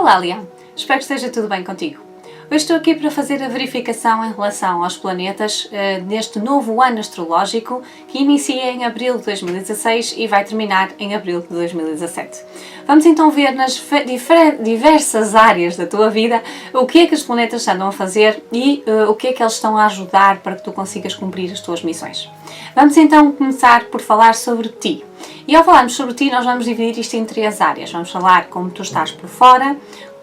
Olá, Leão! Espero que esteja tudo bem contigo. Hoje estou aqui para fazer a verificação em relação aos planetas neste novo ano astrológico que inicia em abril de 2016 e vai terminar em abril de 2017. Vamos então ver nas diversas áreas da tua vida o que é que os planetas andam a fazer e o que é que eles estão a ajudar para que tu consigas cumprir as tuas missões. Vamos então começar por falar sobre ti. E ao falarmos sobre ti, nós vamos dividir isto em três áreas. Vamos falar como tu estás por fora,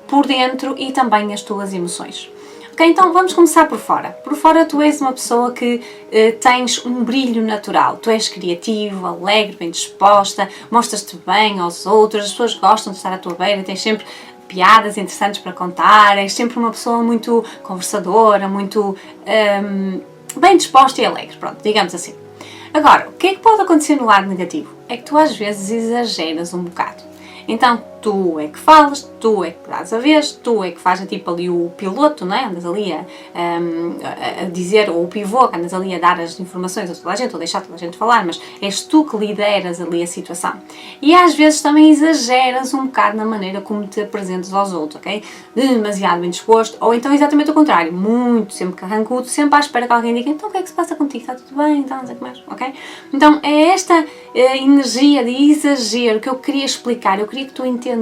por dentro e também as tuas emoções. Ok, então vamos começar por fora. Por fora tu és uma pessoa que tens um brilho natural. Tu és criativo, alegre, bem disposta, mostras-te bem aos outros, as pessoas gostam de estar à tua beira, tens sempre piadas interessantes para contar, és sempre uma pessoa muito conversadora, muito bem disposta e alegre, pronto, digamos assim. Agora, o que é que pode acontecer no lado negativo? É que tu às vezes exageras um bocado. Então, tu é que falas, tu é que dás a vez, tu é que fazes tipo ali o piloto, não é? Andas ali a dizer, ou o pivô, que andas ali a dar as informações a toda a gente, ou deixar toda a gente falar, mas és tu que lideras ali a situação. E às vezes também exageras um bocado na maneira como te apresentas aos outros, ok? Demasiado bem disposto, ou então exatamente o contrário, muito, sempre carrancudo, sempre à espera que alguém diga, então o que é que se passa contigo? Está tudo bem? Então não sei o que mais, ok? Então é esta energia de exagero que eu queria explicar, eu queria que tu entendesses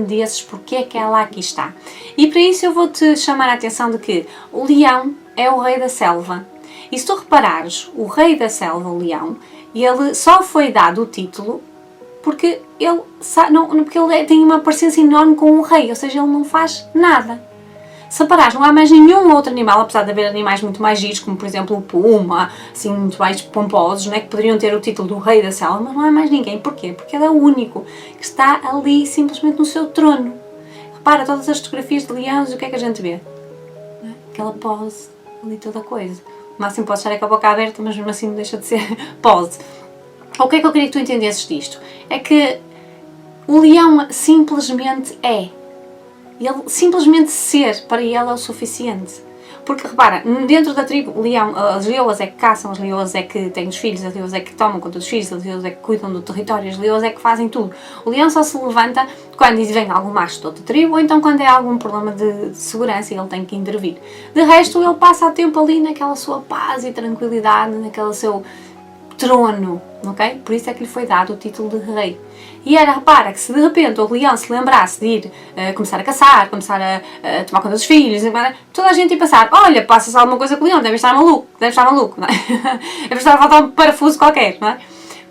porque é que ela aqui está. E para isso eu vou-te chamar a atenção de que o leão é o rei da selva. E se tu reparares, o rei da selva, o leão, ele só foi dado o título porque ele tem uma parecência enorme com o rei, ou seja, ele não faz nada. Se reparares, não há mais nenhum outro animal, apesar de haver animais muito mais giros, como por exemplo o puma, assim, muito mais pomposos, né, que poderiam ter o título do rei da selva, mas não há mais ninguém. Porquê? Porque ele é o único que está ali simplesmente no seu trono. Repara, todas as fotografias de leões, o que é que a gente vê? Aquela pose, ali toda a coisa. O máximo pode estar com a boca aberta, mas mesmo assim não deixa de ser pose. O que é que eu queria que tu entendesses disto? É que o leão simplesmente é. Ele simplesmente ser, para ele é o suficiente. Porque repara, dentro da tribo, o leão, as leoas é que caçam, as leoas é que têm os filhos, as leoas é que tomam conta dos filhos, as leoas é que cuidam do território, as leoas é que fazem tudo. O leão só se levanta quando vem algum macho de outra tribo ou então quando é algum problema de segurança e ele tem que intervir. De resto, ele passa o tempo ali naquela sua paz e tranquilidade, naquele seu trono, ok? Por isso é que lhe foi dado o título de rei. E era, repara, que se de repente o leão se lembrasse de ir começar a caçar, começar a tomar conta dos filhos, toda a gente ia pensar, olha, passa-se alguma coisa com o leão, deve estar maluco, não é? Deve estar a faltar um parafuso qualquer, não é?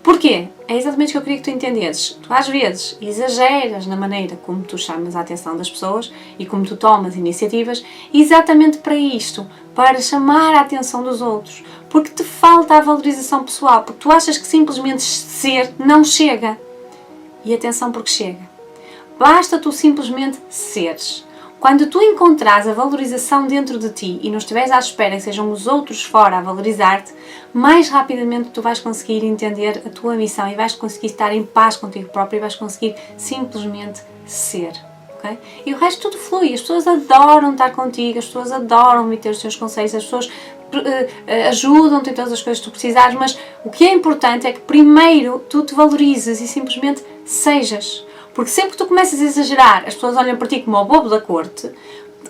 Porquê? É exatamente o que eu queria que tu entendesses. Tu às vezes exageras na maneira como tu chamas a atenção das pessoas e como tu tomas iniciativas exatamente para isto, para chamar a atenção dos outros, porque te falta a valorização pessoal, porque tu achas que simplesmente ser não chega. E atenção porque chega. Basta tu simplesmente seres. Quando tu encontrares a valorização dentro de ti e não estiveres à espera que sejam os outros fora a valorizar-te, mais rapidamente tu vais conseguir entender a tua missão e vais conseguir estar em paz contigo próprio e vais conseguir simplesmente ser. Okay? E o resto tudo flui. As pessoas adoram estar contigo, as pessoas adoram meter os teus conselhos, as pessoas ajudam-te em todas as coisas que tu precisares, mas o que é importante é que primeiro tu te valorizes e simplesmente sejas. Porque sempre que tu começas a exagerar, as pessoas olham para ti como o bobo da corte,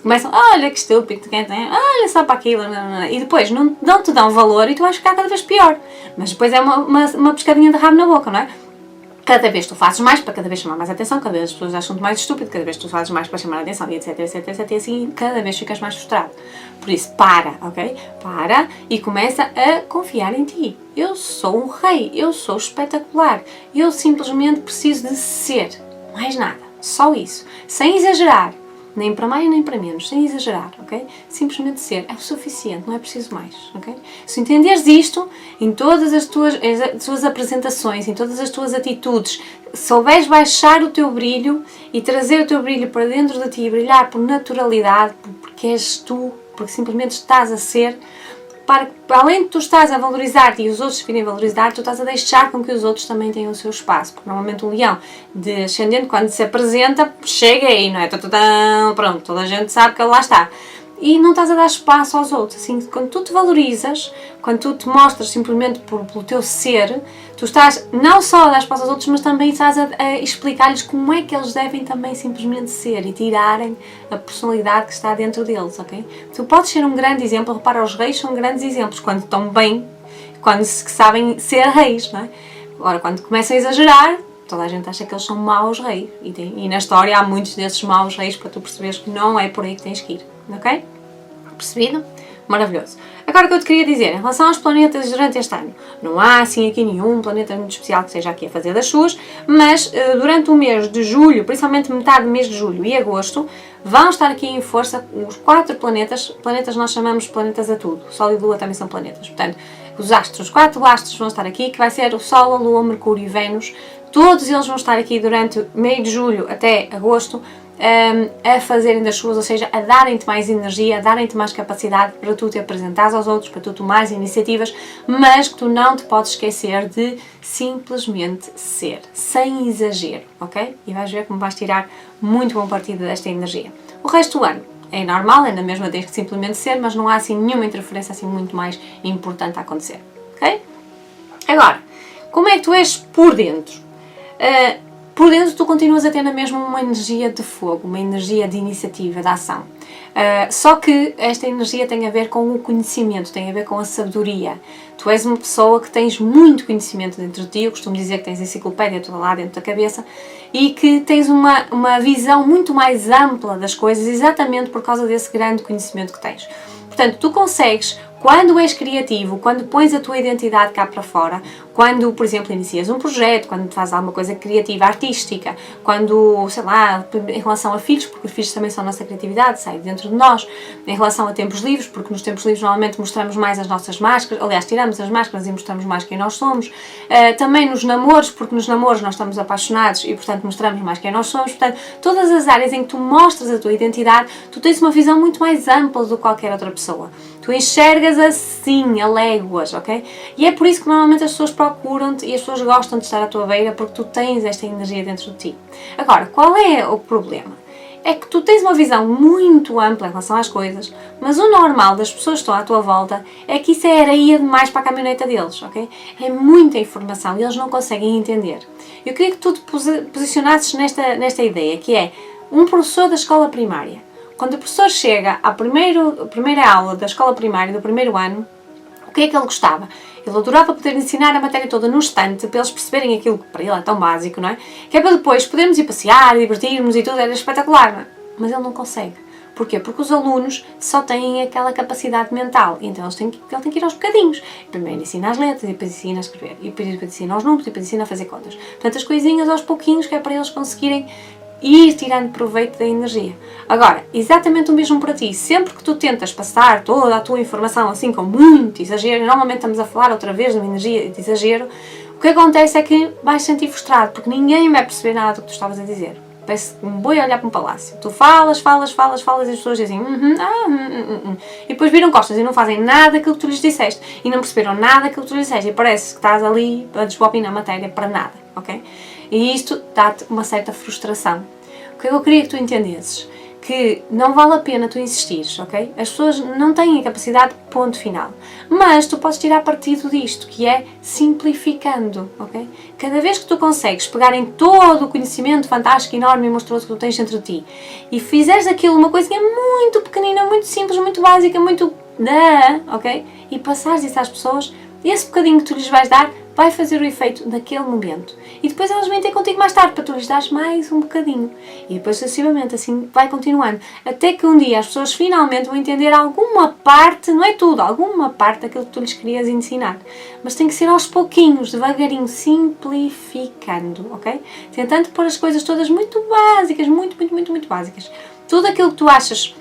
começam, olha que estúpido, olha só para aquilo, e depois não te dão valor e tu vais ficar cada vez pior. Mas depois é uma pescadinha de rabo na boca, não é? Cada vez tu fazes mais para cada vez chamar mais atenção, cada vez as pessoas acham-te mais estúpido, cada vez tu fazes mais para chamar a atenção, e etc, e assim cada vez ficas mais frustrado. Por isso, para, ok? Para e começa a confiar em ti. Eu sou um rei, eu sou espetacular, eu simplesmente preciso de ser, mais nada, só isso, sem exagerar. Nem para mais nem para menos, sem exagerar, ok? Simplesmente ser é o suficiente, não é preciso mais, ok? Se entenderes isto, em todas as tuas apresentações, em todas as tuas atitudes, souberes baixar o teu brilho e trazer o teu brilho para dentro de ti e brilhar por naturalidade, porque és tu, porque simplesmente estás a ser, para além de tu estás a valorizar-te e os outros virem valorizar, tu estás a deixar com que os outros também tenham o seu espaço. Porque normalmente o leão de ascendente, quando se apresenta, chega aí, não é? Pronto, toda a gente sabe que ele lá está. E não estás a dar espaço aos outros. Assim, quando tu te valorizas, quando tu te mostras simplesmente pelo teu ser, Tu estás não só a dar espaço aos outros, mas também estás a explicar-lhes como é que eles devem também simplesmente ser e tirarem a personalidade que está dentro deles, ok? Tu podes ser um grande exemplo, repara, os reis são grandes exemplos, quando estão bem, quando sabem ser reis, não é? Agora, quando começam a exagerar, toda a gente acha que eles são maus reis, e na história há muitos desses maus reis para tu perceberes que não é por aí que tens que ir, ok? Percebido? Maravilhoso. Agora o que eu te queria dizer, em relação aos planetas durante este ano, não há assim aqui nenhum planeta muito especial que esteja aqui a fazer das suas, mas durante o mês de julho, principalmente metade do mês de julho e agosto, vão estar aqui em força os 4 planetas nós chamamos de planetas a tudo, o Sol e a Lua também são planetas, portanto, os astros, os 4 astros vão estar aqui, que vai ser o Sol, a Lua, Mercúrio e Vênus, todos eles vão estar aqui durante meio de julho até agosto, a fazerem das suas, ou seja, a darem-te mais energia, a darem-te mais capacidade para tu te apresentares aos outros, para tu tomares iniciativas, mas que tu não te podes esquecer de simplesmente ser, sem exagero, ok? E vais ver como vais tirar muito bom partido desta energia. O resto do ano é normal, é na mesma, tens que simplesmente ser, mas não há assim nenhuma interferência assim muito mais importante a acontecer, ok? Agora, como é que tu és por dentro? Por dentro tu continuas a ter na mesma uma energia de fogo, uma energia de iniciativa, de ação. Só que esta energia tem a ver com o conhecimento, tem a ver com a sabedoria. Tu és uma pessoa que tens muito conhecimento dentro de ti, eu costumo dizer que tens enciclopédia toda lá dentro da cabeça e que tens uma visão muito mais ampla das coisas exatamente por causa desse grande conhecimento que tens. Portanto, tu consegues, quando és criativo, quando pões a tua identidade cá para fora, quando, por exemplo, inicias um projeto, quando fazes alguma coisa criativa, artística, quando, sei lá, em relação a filhos, porque os filhos também são a nossa criatividade, sai dentro de nós, em relação a tempos livres, porque nos tempos livres normalmente mostramos mais as nossas máscaras, aliás, tiramos as máscaras e mostramos mais quem nós somos, também nos namoros, porque nos namoros nós estamos apaixonados e, portanto, mostramos mais quem nós somos, portanto, todas as áreas em que tu mostras a tua identidade, tu tens uma visão muito mais ampla do que qualquer outra pessoa. Tu enxergas assim, a léguas, ok? E é por isso que normalmente as pessoas procuram-te e as pessoas gostam de estar à tua beira porque tu tens esta energia dentro de ti. Agora, qual é o problema? É que tu tens uma visão muito ampla em relação às coisas, mas o normal das pessoas que estão à tua volta é que isso é areia demais para a caminhoneta deles, ok? É muita informação e eles não conseguem entender. Eu queria que tu te posicionasses nesta ideia, que é um professor da escola primária. Quando o professor chega à primeira aula da escola primária, do primeiro ano, o que é que ele gostava? Ele adorava poder ensinar a matéria toda no estante, para eles perceberem aquilo que para ele é tão básico, não é? Que é para depois podermos ir passear, divertirmos e tudo, era espetacular, não é? Mas ele não consegue. Porquê? Porque os alunos só têm aquela capacidade mental, então ele tem que ir aos bocadinhos. Primeiro ensina as letras, e depois ensina a escrever, e depois ensina os números, e depois ensina a fazer contas. Portanto, as coisinhas aos pouquinhos, que é para eles conseguirem ir tirando proveito da energia. Agora, exatamente o mesmo para ti. Sempre que tu tentas passar toda a tua informação assim com muito exagero, e normalmente estamos a falar outra vez de uma energia de exagero, o que acontece é que vais sentir frustrado, porque ninguém vai perceber nada do que tu estavas a dizer. Parece um boi a olhar para um palácio. Tu falas e as pessoas dizem e depois viram costas e não fazem nada daquilo que tu lhes disseste e não perceberam nada daquilo que tu lhes disseste e parece que estás ali a desbobinar a matéria para nada, ok? E isto dá-te uma certa frustração. O que eu queria que tu entendesses? Que não vale a pena tu insistires, ok? As pessoas não têm a capacidade, ponto final. Mas tu podes tirar partido disto, que é simplificando, ok? Cada vez que tu consegues pegar em todo o conhecimento fantástico, enorme e monstruoso que tu tens dentro de ti e fizeres aquilo uma coisinha muito pequenina, muito simples, muito básica, muito... ok? E passares isso às pessoas, esse bocadinho que tu lhes vais dar vai fazer o efeito naquele momento. E depois elas vêm ter contigo mais tarde para tu lhes dares mais um bocadinho. E depois, sucessivamente, assim vai continuando. Até que um dia as pessoas finalmente vão entender alguma parte, não é tudo, alguma parte daquilo que tu lhes querias ensinar. Mas tem que ser aos pouquinhos, devagarinho, simplificando, ok? Tentando pôr as coisas todas muito básicas, muito básicas. Tudo aquilo que tu achas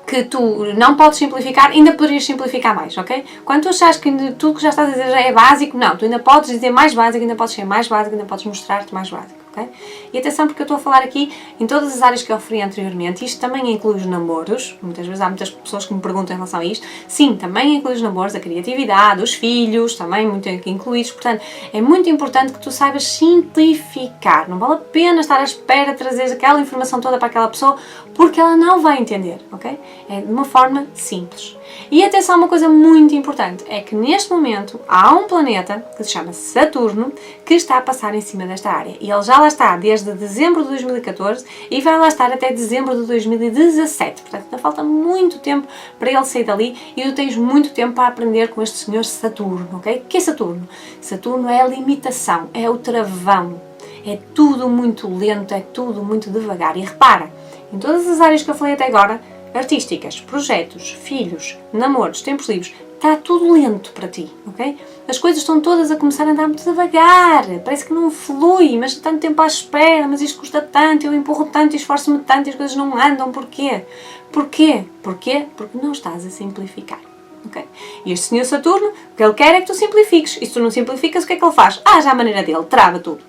que tu não podes simplificar, ainda poderias simplificar mais, ok? Quando tu achas que tudo que já estás a dizer já é básico, não, tu ainda podes dizer mais básico, ainda podes ser mais básico, ainda podes mostrar-te mais básico, ok? E atenção, porque eu estou a falar aqui em todas as áreas que eu referi anteriormente, isto também inclui os namoros, muitas vezes há muitas pessoas que me perguntam em relação a isto, sim, também inclui os namoros, a criatividade, os filhos, também muito incluídos, portanto, é muito importante que tu saibas simplificar, não vale a pena estar à espera de trazer aquela informação toda para aquela pessoa, porque ela não vai entender, ok? É de uma forma simples. E atenção, uma coisa muito importante, é que neste momento há um planeta, que se chama Saturno, que está a passar em cima desta área, e ele já lá está desde dezembro de 2014 e vai lá estar até dezembro de 2017, portanto ainda falta muito tempo para ele sair dali e tu tens muito tempo para aprender com este senhor Saturno, ok? O que é Saturno? Saturno é a limitação, é o travão, é tudo muito lento, é tudo muito devagar. E repara, em todas as áreas que eu falei até agora, artísticas, projetos, filhos, namoros, tempos livres, está tudo lento para ti, ok? As coisas estão todas a começar a andar muito devagar, parece que não flui, mas tanto tempo à espera, mas isto custa tanto, eu empurro tanto e esforço-me tanto e as coisas não andam, porquê? Porquê? Porquê? Porque não estás a simplificar, ok? E este senhor Saturno, o que ele quer é que tu simplifiques, e se tu não simplificas, o que é que ele faz? Já a maneira dele, trava tudo.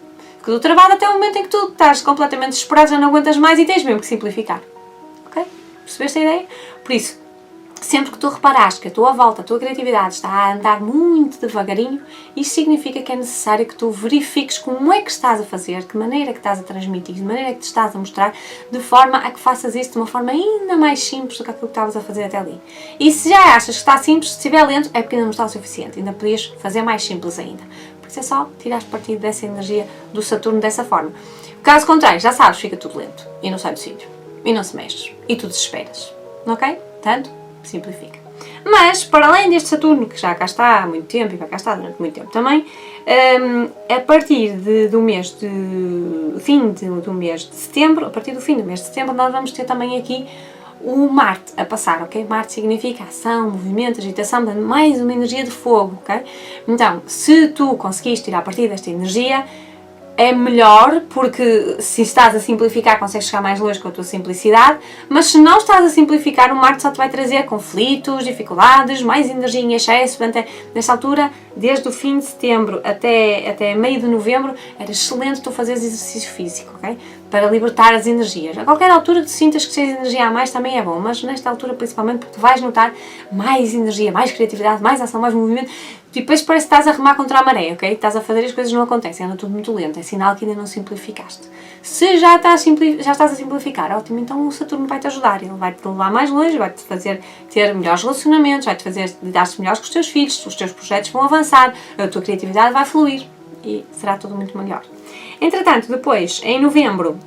Tudo travado até o momento em que tu estás completamente desesperado, já não aguentas mais e tens mesmo que simplificar, ok? Percebeste a ideia? Por isso, sempre que tu reparares que a tua volta, a tua criatividade está a andar muito devagarinho, isso significa que é necessário que tu verifiques como é que estás a fazer, de que maneira que estás a transmitir, de maneira que te estás a mostrar, de forma a que faças isso de uma forma ainda mais simples do que aquilo que estavas a fazer até ali. E se já achas que está simples, se estiver lento, é porque ainda não está o suficiente, ainda podias fazer mais simples ainda. Por isso é só tirar partido dessa energia do Saturno dessa forma. Caso contrário, já sabes, fica tudo lento e não sai do sítio, e não se mexe, e tu desesperas, ok? Portanto, simplifica. Mas, para além deste Saturno, que já cá está há muito tempo e vai cá estar durante muito tempo também, a partir do mês de setembro, a partir do fim do mês de setembro, nós vamos ter também aqui o Marte a passar, ok? Marte significa ação, movimento, agitação, mais uma energia de fogo, ok? Então, se tu conseguires tirar partido desta energia, é melhor, porque se estás a simplificar consegues chegar mais longe com a tua simplicidade, mas se não estás a simplificar, o Marte só te vai trazer conflitos, dificuldades, mais energia em excesso. Portanto, nesta altura, desde o fim de setembro até meio de novembro, era excelente tu fazeres exercício físico, ok? Para libertar as energias. A qualquer altura que tu sintas que tens energia a mais também é bom, mas nesta altura principalmente porque tu vais notar mais energia, mais criatividade, mais ação, mais movimento. E depois parece que estás a remar contra a maré, ok? Estás a fazer as coisas não acontecem, anda tudo muito lento, é sinal que ainda não simplificaste. Se já estás a simplificar, ótimo, então o Saturno vai-te ajudar, ele vai-te levar mais longe, vai-te fazer ter melhores relacionamentos, vai-te fazer dar-te melhores com os teus filhos, os teus projetos vão avançar, a tua criatividade vai fluir e será tudo muito melhor. Entretanto, depois, em novembro,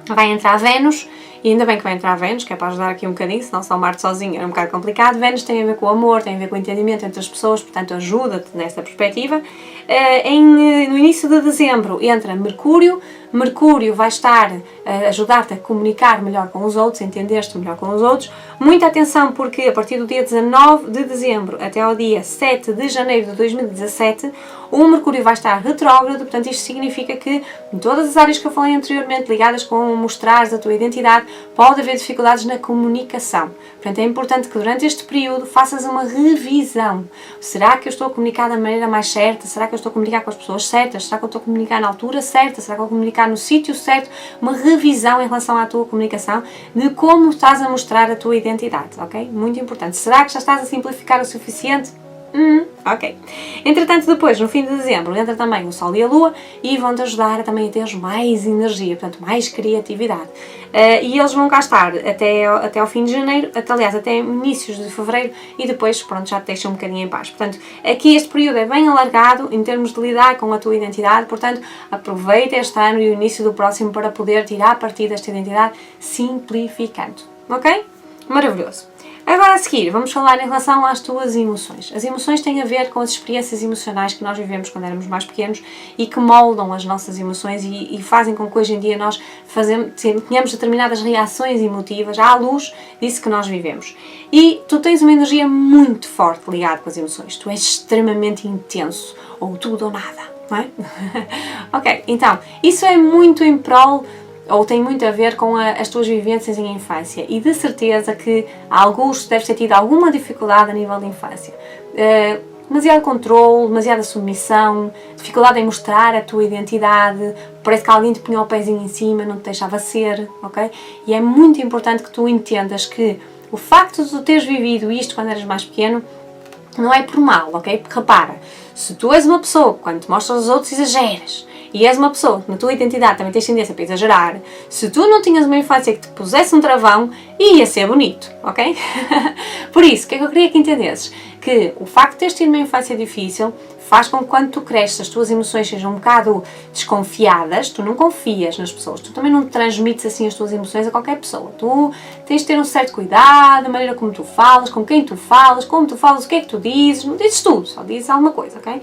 vai entrar Vênus, e ainda bem que vai entrar Vênus, que é para ajudar aqui um bocadinho, senão só Marte sozinho era um bocado complicado. Vênus tem a ver com o amor, tem a ver com o entendimento entre as pessoas, portanto ajuda-te nessa perspectiva. No início de dezembro entra Mercúrio. Mercúrio vai estar a ajudar-te a comunicar melhor com os outros, a entender-te melhor com os outros. Muita atenção, porque a partir do dia 19 de dezembro até ao dia 7 de janeiro de 2017, o Mercúrio vai estar retrógrado, portanto isto significa que em todas as áreas que eu falei anteriormente, ligadas com mostrares a tua identidade, pode haver dificuldades na comunicação. Portanto, é importante que durante este período faças uma revisão. Será que eu estou a comunicar da maneira mais certa? Será que eu estou a comunicar com as pessoas certas? Será que eu estou a comunicar na altura certa? Será que eu estou a comunicar no sítio certo? Uma revisão em relação à tua comunicação, de como estás a mostrar a tua identidade, ok? Muito importante. Será que já estás a simplificar o suficiente? Ok. Entretanto, depois, no fim de dezembro, entra também o Sol e a Lua e vão-te ajudar também a teres mais energia, portanto, mais criatividade. E eles vão cá estar até ao fim de janeiro, aliás, até inícios de fevereiro, e depois, pronto, já te deixam um bocadinho em paz. Portanto, aqui este período é bem alargado em termos de lidar com a tua identidade, portanto, aproveita este ano e o início do próximo para poder tirar partido desta identidade, simplificando. Ok? Maravilhoso. Agora a seguir, vamos falar em relação às tuas emoções. As emoções têm a ver com as experiências emocionais que nós vivemos quando éramos mais pequenos e que moldam as nossas emoções e fazem com que hoje em dia nós tenhamos determinadas reações emotivas à luz disso que nós vivemos. E tu tens uma energia muito forte ligada com as emoções. Tu és extremamente intenso, ou tudo ou nada, não é? Ok, então, isso é muito em prol, ou tem muito a ver com as tuas vivências em infância, e de certeza que alguns deves ter tido alguma dificuldade a nível de infância. demasiado controle, demasiada submissão, dificuldade em mostrar a tua identidade, parece que alguém te punha o pezinho em cima, não te deixava ser, ok? E é muito importante que tu entendas que o facto de tu teres vivido isto quando eras mais pequeno não é por mal, ok? Porque repara, se tu és uma pessoa que quando te mostras aos outros exageras, e és uma pessoa que na tua identidade também tens tendência para exagerar, se tu não tinhas uma infância que te pusesse um travão, ia ser bonito, ok? Por isso, o que é que eu queria que entendesses? Que o facto de teres tido uma infância difícil faz com que quando tu cresces as tuas emoções sejam um bocado desconfiadas, tu não confias nas pessoas, tu também não transmites assim as tuas emoções a qualquer pessoa. Tu tens de ter um certo cuidado, a maneira como tu falas, com quem tu falas, como tu falas, o que é que tu dizes, não dizes tudo, só dizes alguma coisa, ok?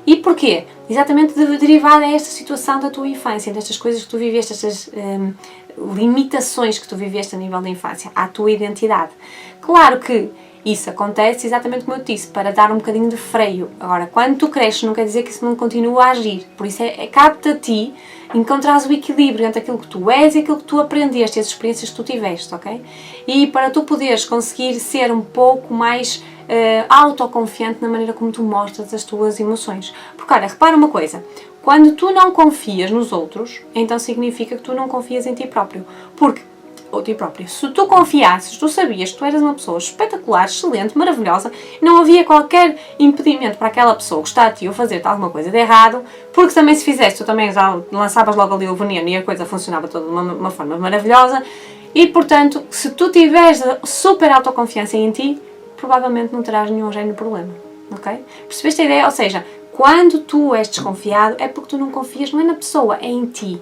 E porquê? Exatamente derivada a esta situação da tua infância, destas coisas que tu viveste, estas limitações que tu viveste a nível da infância, à tua identidade. Claro que isso acontece exatamente como eu te disse, para dar um bocadinho de freio. Agora, quando tu cresces, não quer dizer que isso não continua a agir. Por isso, cabe-te a ti encontrares o equilíbrio entre aquilo que tu és e aquilo que tu aprendeste, as experiências que tu tiveste, ok? E para tu poderes conseguir ser um pouco mais autoconfiante na maneira como tu mostras as tuas emoções. Porque, olha, repara uma coisa. Quando tu não confias nos outros, então significa que tu não confias em ti próprio. Porque ou ti próprio. Se tu confiasses, tu sabias que tu eras uma pessoa espetacular, excelente, maravilhosa, não havia qualquer impedimento para aquela pessoa gostar de ti ou fazer-te alguma coisa de errado, porque também se fizesse, tu também já lançavas logo ali o veneno e a coisa funcionava toda de uma forma maravilhosa, e portanto, se tu tiveres super autoconfiança em ti, provavelmente não terás nenhum género de problema, ok? Percebeste a ideia? Ou seja, quando tu és desconfiado é porque tu não confias, não é na pessoa, é em ti.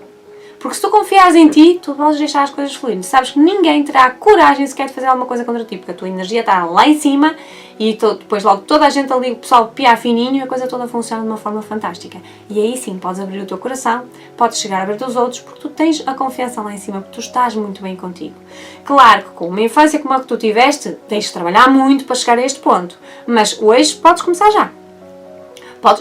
Porque se tu confiares em ti, tu podes deixar as coisas fluir. Sabes que ninguém terá coragem sequer de fazer alguma coisa contra ti, porque a tua energia está lá em cima e depois logo toda a gente ali, o pessoal piar fininho e a coisa toda funciona de uma forma fantástica. E aí sim, podes abrir o teu coração, podes chegar a ver dos outros, porque tu tens a confiança lá em cima, porque tu estás muito bem contigo. Claro que com uma infância como a que tu tiveste, tens de trabalhar muito para chegar a este ponto, mas hoje podes começar já.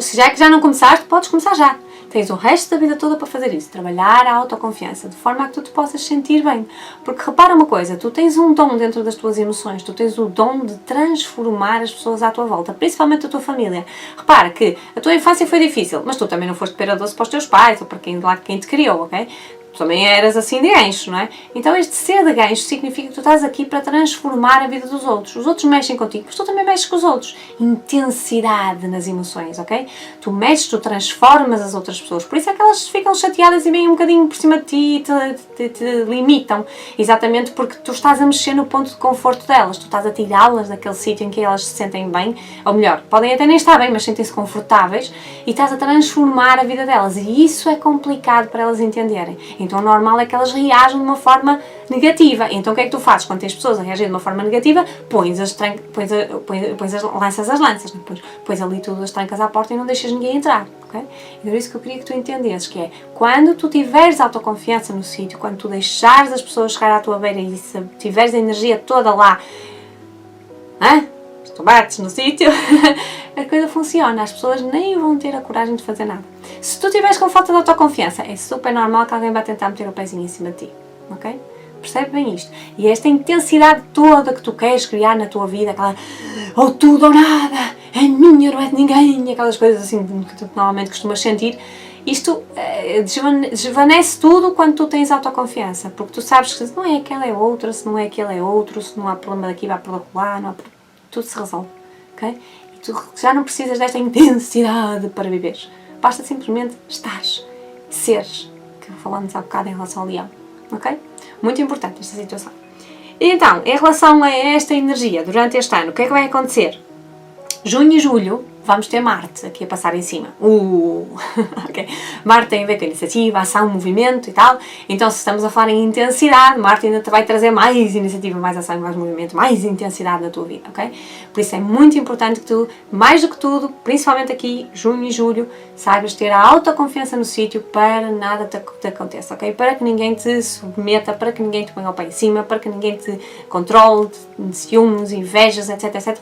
Se já é que já não começaste, podes começar já. Tens o resto da vida toda para fazer isso, trabalhar a autoconfiança, de forma a que tu te possas sentir bem. Porque repara uma coisa, tu tens um dom dentro das tuas emoções, tu tens o dom de transformar as pessoas à tua volta, principalmente a tua família. Repara que a tua infância foi difícil, mas tu também não foste pera doce para os teus pais ou para quem te criou, ok? Tu também eras assim de gancho, não é? Então este ser de gancho significa que tu estás aqui para transformar a vida dos outros. Os outros mexem contigo, mas tu também mexes com os outros. Intensidade nas emoções, ok? Tu mexes, tu transformas as outras pessoas. Por isso é que elas ficam chateadas e vêm um bocadinho por cima de ti e te limitam. Exatamente porque tu estás a mexer no ponto de conforto delas. Tu estás a tirá-las daquele sítio em que elas se sentem bem. Ou melhor, podem até nem estar bem, mas sentem-se confortáveis. E estás a transformar a vida delas. E isso é complicado para elas entenderem. Então o normal é que elas reajam de uma forma negativa. Então o que é que tu fazes? Quando tens pessoas a reagir de uma forma negativa, lanças as lanças, pões ali tudo as trancas à porta e não deixas ninguém entrar. Okay? Então é isso que eu queria que tu entendesses, que é quando tu tiveres autoconfiança no sítio, quando tu deixares as pessoas chegar à tua beira e se tiveres a energia toda lá, tu bates no sítio, a coisa funciona, as pessoas nem vão ter a coragem de fazer nada. Se tu estiveres com falta de autoconfiança, é super normal que alguém vai tentar meter o pezinho em cima de ti, ok? Percebe bem isto? E esta intensidade toda que tu queres criar na tua vida, aquela ou tudo ou nada, é minha, não é de ninguém, aquelas coisas assim que tu normalmente costumas sentir, isto desvanece tudo quando tu tens autoconfiança, porque tu sabes que se não é aquela é outra, se não é aquele é outro, se não há problema daqui vai para lá, não há, tudo se resolve, ok? E tu já não precisas desta intensidade para viveres, basta simplesmente estares, seres, que falamos há bocado em relação ao leão, ok? Muito importante esta situação. E então, em relação a esta energia, durante este ano, o que é que vai acontecer? Junho e julho, vamos ter Marte aqui a passar em cima. Okay. Marte tem a ver com a iniciativa, ação, movimento e tal. Então, se estamos a falar em intensidade, Marte ainda te vai trazer mais iniciativa, mais ação, mais movimento, mais intensidade na tua vida, ok? Por isso é muito importante que tu, mais do que tudo, principalmente aqui, junho e julho, saibas ter a autoconfiança no sítio para nada te aconteça, ok? Para que ninguém te submeta, para que ninguém te ponha o pé em cima, para que ninguém te controle, de ciúmes, invejas, etc, etc.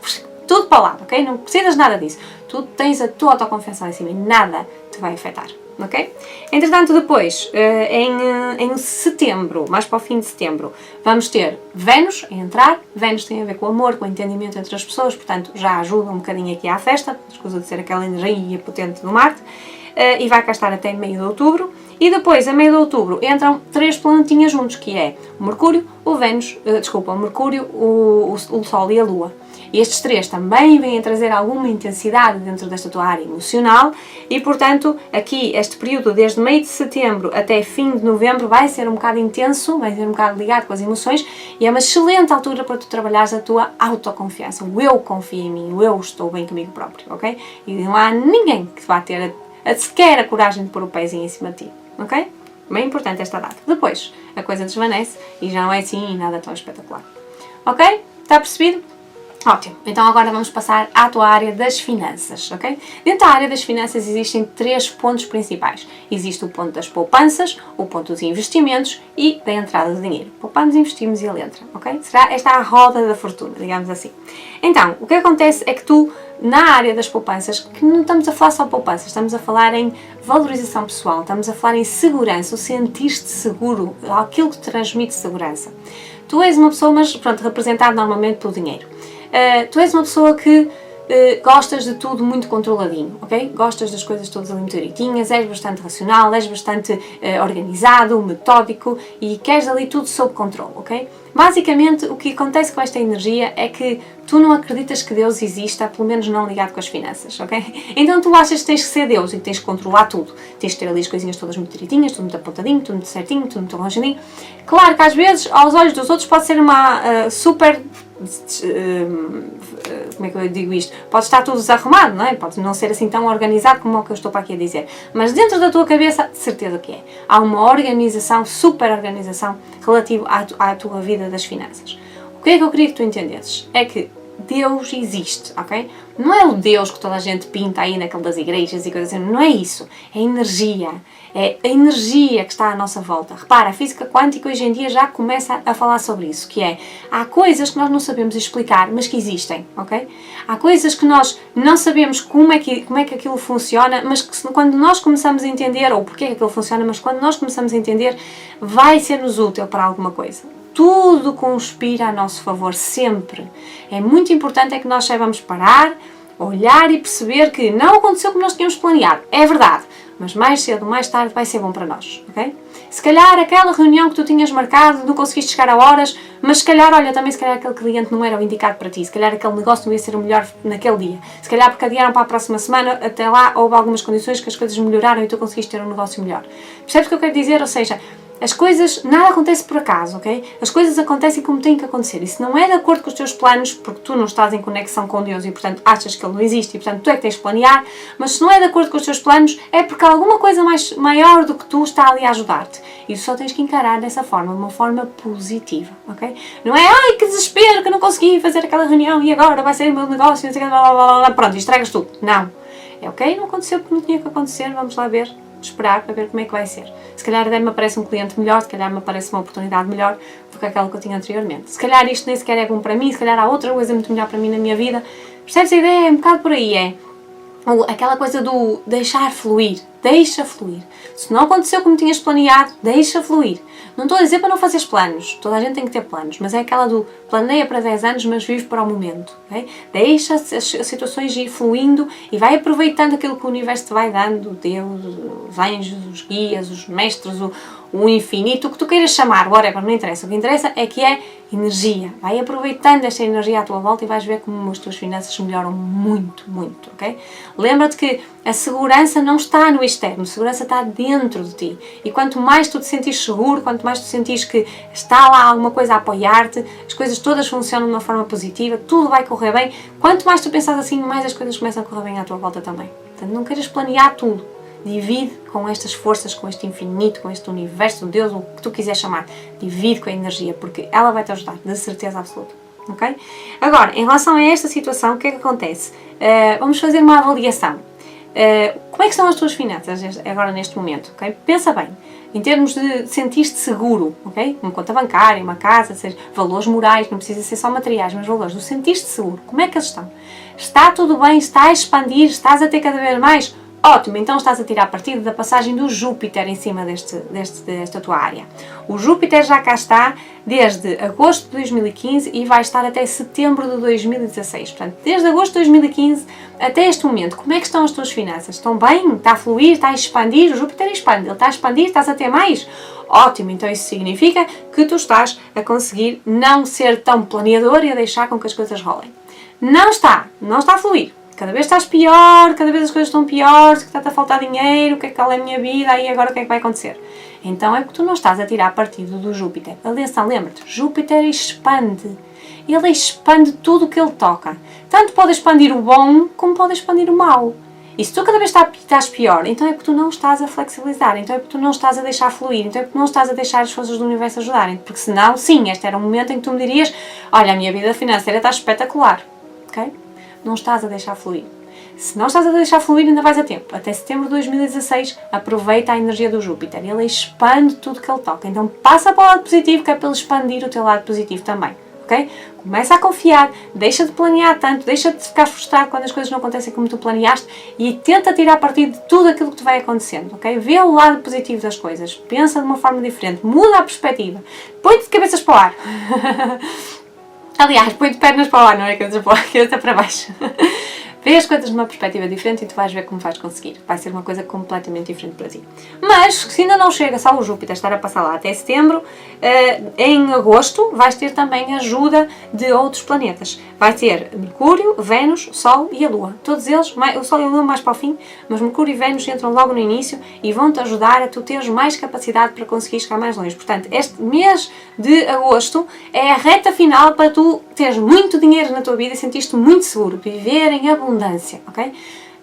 Tudo para lá, ok? Não precisas nada disso. Tu tens a tua autoconfiança lá em cima e nada te vai afetar, ok? Entretanto, depois, em setembro, mais para o fim de setembro, vamos ter Vênus a entrar. Vênus tem a ver com o amor, com o entendimento entre as pessoas, portanto já ajuda um bocadinho aqui à festa, escusa de ser aquela energia potente do Marte, e vai cá estar até meio de outubro. E depois, a meio de outubro, entram 3 planetinhas juntos, que é o Mercúrio, o Mercúrio, o Sol e a Lua. E estes 3 também vêm trazer alguma intensidade dentro desta tua área emocional e, portanto, aqui este período desde meio de setembro até fim de novembro vai ser um bocado intenso, vai ser um bocado ligado com as emoções e é uma excelente altura para tu trabalhares a tua autoconfiança. O eu confio em mim, o eu estou bem comigo próprio, ok? E não há ninguém que vá ter sequer a coragem de pôr o pezinho em cima de ti, ok? Bem importante esta data. Depois, a coisa desvanece e já não é assim nada tão espetacular. Ok? Está percebido? Ótimo, então agora vamos passar à tua área das finanças, ok? Dentro da área das finanças existem 3 pontos principais. Existe o ponto das poupanças, o ponto dos investimentos e da entrada do dinheiro. Poupamos, investimos e ele entra, ok? Será esta a roda da fortuna, digamos assim. Então, o que acontece é que tu, na área das poupanças, que não estamos a falar só poupanças, estamos a falar em valorização pessoal, estamos a falar em segurança, o sentir-te seguro, aquilo que te transmite segurança. Tu és uma pessoa, mas pronto, representada normalmente pelo dinheiro. Tu és uma pessoa que gostas de tudo muito controladinho, ok? Gostas das coisas todas ali muito direitinhas, és bastante racional, és bastante organizado, metódico e queres ali tudo sob controle, ok? Basicamente, o que acontece com esta energia é que tu não acreditas que Deus exista, pelo menos não ligado com as finanças, ok? Então tu achas que tens que ser Deus e que tens que controlar tudo. Tens que ter ali as coisinhas todas muito direitinhas, tudo muito apontadinho, tudo muito certinho, tudo muito arranjadinho. Claro que às vezes, aos olhos dos outros, pode ser uma super... como é que eu digo isto? Pode estar tudo desarrumado, não é? Pode não ser assim tão organizado como o que eu estou para aqui a dizer. Mas dentro da tua cabeça, de certeza que é. Há uma organização, super organização, relativa à tua vida das finanças. O que é que eu queria que tu entendesses? É que Deus existe, ok? Não é o Deus que toda a gente pinta aí naquele das igrejas e coisas assim, não é isso. É energia. É a energia que está à nossa volta. Repara, a física quântica hoje em dia já começa a falar sobre isso, que é, há coisas que nós não sabemos explicar, mas que existem, ok? Há coisas que nós não sabemos como é que aquilo funciona, mas que quando nós começamos a entender, ou porque é que aquilo funciona, mas quando nós começamos a entender, vai ser-nos útil para alguma coisa. Tudo conspira a nosso favor, sempre. É muito importante é que nós saibamos parar, olhar e perceber que não aconteceu como nós tínhamos planeado. É verdade, mas mais cedo ou mais tarde vai ser bom para nós, ok? Se calhar aquela reunião que tu tinhas marcado, não conseguiste chegar a horas, mas se calhar, olha, também se calhar aquele cliente não era o indicado para ti, se calhar aquele negócio não ia ser o melhor naquele dia. Se calhar porque adiaram para a próxima semana, até lá houve algumas condições que as coisas melhoraram e tu conseguiste ter um negócio melhor. Percebes o que eu quero dizer? Ou seja, as coisas, nada acontece por acaso, ok? As coisas acontecem como têm que acontecer. E se não é de acordo com os teus planos, porque tu não estás em conexão com Deus e, portanto, achas que Ele não existe e, portanto, tu é que tens de planear, mas se não é de acordo com os teus planos, é porque há alguma coisa maior do que tu está ali a ajudar-te. E tu só tens que encarar dessa forma, de uma forma positiva, ok? Não é, ai, que desespero que eu não consegui fazer aquela reunião e agora vai ser o meu negócio, não sei o que, blá, blá, blá, blá, pronto, estragas tudo. Não. É ok, não aconteceu porque não tinha que acontecer, vamos lá ver. Esperar para ver como é que vai ser. Se calhar até me aparece um cliente melhor, se calhar me aparece uma oportunidade melhor do que aquela que eu tinha anteriormente. Se calhar isto nem sequer é bom para mim, se calhar há outra coisa muito melhor para mim na minha vida. Percebes a ideia? É um bocado por aí, é aquela coisa do deixar fluir. Deixa fluir. Se não aconteceu como tinhas planeado, deixa fluir. Não estou a dizer para não fazeres planos, toda a gente tem que ter planos, mas é aquela do planeia para 10 anos, mas vive para o momento. Okay? Deixa as situações ir fluindo e vai aproveitando aquilo que o universo te vai dando, Deus, os anjos, os guias, os mestres, o infinito, o que tu queiras chamar, whatever, não interessa. O que interessa é que é energia. Vai aproveitando esta energia à tua volta e vais ver como as tuas finanças melhoram muito, muito, ok? Lembra-te que a segurança não está no externo, a segurança está dentro de ti. E quanto mais tu te sentires seguro, quanto mais tu sentires que está lá alguma coisa a apoiar-te, as coisas todas funcionam de uma forma positiva, tudo vai correr bem. Quanto mais tu pensas assim, mais as coisas começam a correr bem à tua volta também. Portanto, não queiras planear tudo. Divide com estas forças, com este infinito, com este universo, Deus, o que tu quiseres chamar. Divide com a energia, porque ela vai te ajudar, de certeza absoluta. Ok? Agora, em relação a esta situação, o que é que acontece? Vamos fazer uma avaliação. Como é que estão as tuas finanças agora neste momento? Okay? Pensa bem, em termos de sentir-te seguro, okay? Uma conta bancária, uma casa, seja, valores morais, não precisa ser só materiais, mas valores, do sentir-te seguro, como é que eles estão? Está tudo bem? Está a expandir? Estás a ter cada vez mais? Ótimo, então estás a tirar partido da passagem do Júpiter em cima desta tua área. O Júpiter já cá está desde agosto de 2015 e vai estar até setembro de 2016. Portanto, desde agosto de 2015 até este momento, como é que estão as tuas finanças? Estão bem? Está a fluir? Está a expandir? O Júpiter expande, ele está a expandir? Estás a ter mais? Ótimo, então isso significa que tu estás a conseguir não ser tão planeador e a deixar com que as coisas rolem. Não está a fluir. Cada vez estás pior, cada vez as coisas estão piores, que está a faltar dinheiro, o que é que é a minha vida e agora o que é que vai acontecer? Então é porque tu não estás a tirar partido do Júpiter. Atenção, lembra-te, Júpiter expande. Ele expande tudo o que ele toca. Tanto pode expandir o bom, como pode expandir o mau. E se tu cada vez estás pior, então é porque tu não estás a flexibilizar, então é porque tu não estás a deixar fluir, então é porque tu não estás a deixar as forças do universo ajudarem. Porque senão, sim, este era um momento em que tu me dirias, olha, a minha vida financeira está espetacular. Ok? Não estás a deixar fluir. Se não estás a deixar fluir, ainda vais a tempo. Até setembro de 2016, aproveita a energia do Júpiter. Ele expande tudo que ele toca. Então passa para o lado positivo, que é para ele expandir o teu lado positivo também. Ok? Começa a confiar, deixa de planear tanto, deixa de ficar frustrado quando as coisas não acontecem como tu planeaste e tenta tirar partido de tudo aquilo que te vai acontecendo. Ok? Vê o lado positivo das coisas. Pensa de uma forma diferente. Muda a perspectiva. Põe-te de cabeças para o ar. Aliás, põe-te pernas para o ar, não é cabeça para o ar, cabeça para baixo. Vê as coisas numa perspectiva diferente e tu vais ver como vais conseguir. Vai ser uma coisa completamente diferente para ti. Mas, se ainda não chega só o Júpiter estar a passar lá até setembro, em agosto vais ter também ajuda de outros planetas. Vai ter Mercúrio, Vênus, Sol e a Lua. Todos eles, o Sol e a Lua mais para o fim, mas Mercúrio e Vênus entram logo no início e vão-te ajudar a tu teres mais capacidade para conseguir chegar mais longe. Portanto, este mês de agosto é a reta final para tu teres muito dinheiro na tua vida e sentir-te muito seguro, viver em abundância, ok?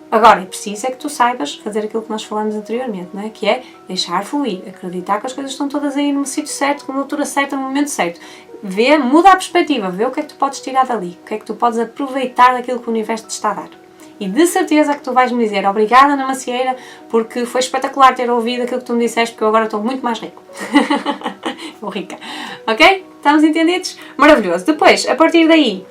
Agora, é preciso é que tu saibas fazer aquilo que nós falamos anteriormente, não é? Que é deixar fluir, acreditar que as coisas estão todas aí no sítio certo, na altura certa, no momento certo. Muda a perspectiva, vê o que é que tu podes tirar dali, o que é que tu podes aproveitar daquilo que o universo te está a dar. E de certeza que tu vais me dizer obrigada, Ana Macieira, porque foi espetacular ter ouvido aquilo que tu me disseste, porque eu agora estou muito mais rico. Ou rica. Ok? Estamos entendidos? Maravilhoso. Depois, a partir daí,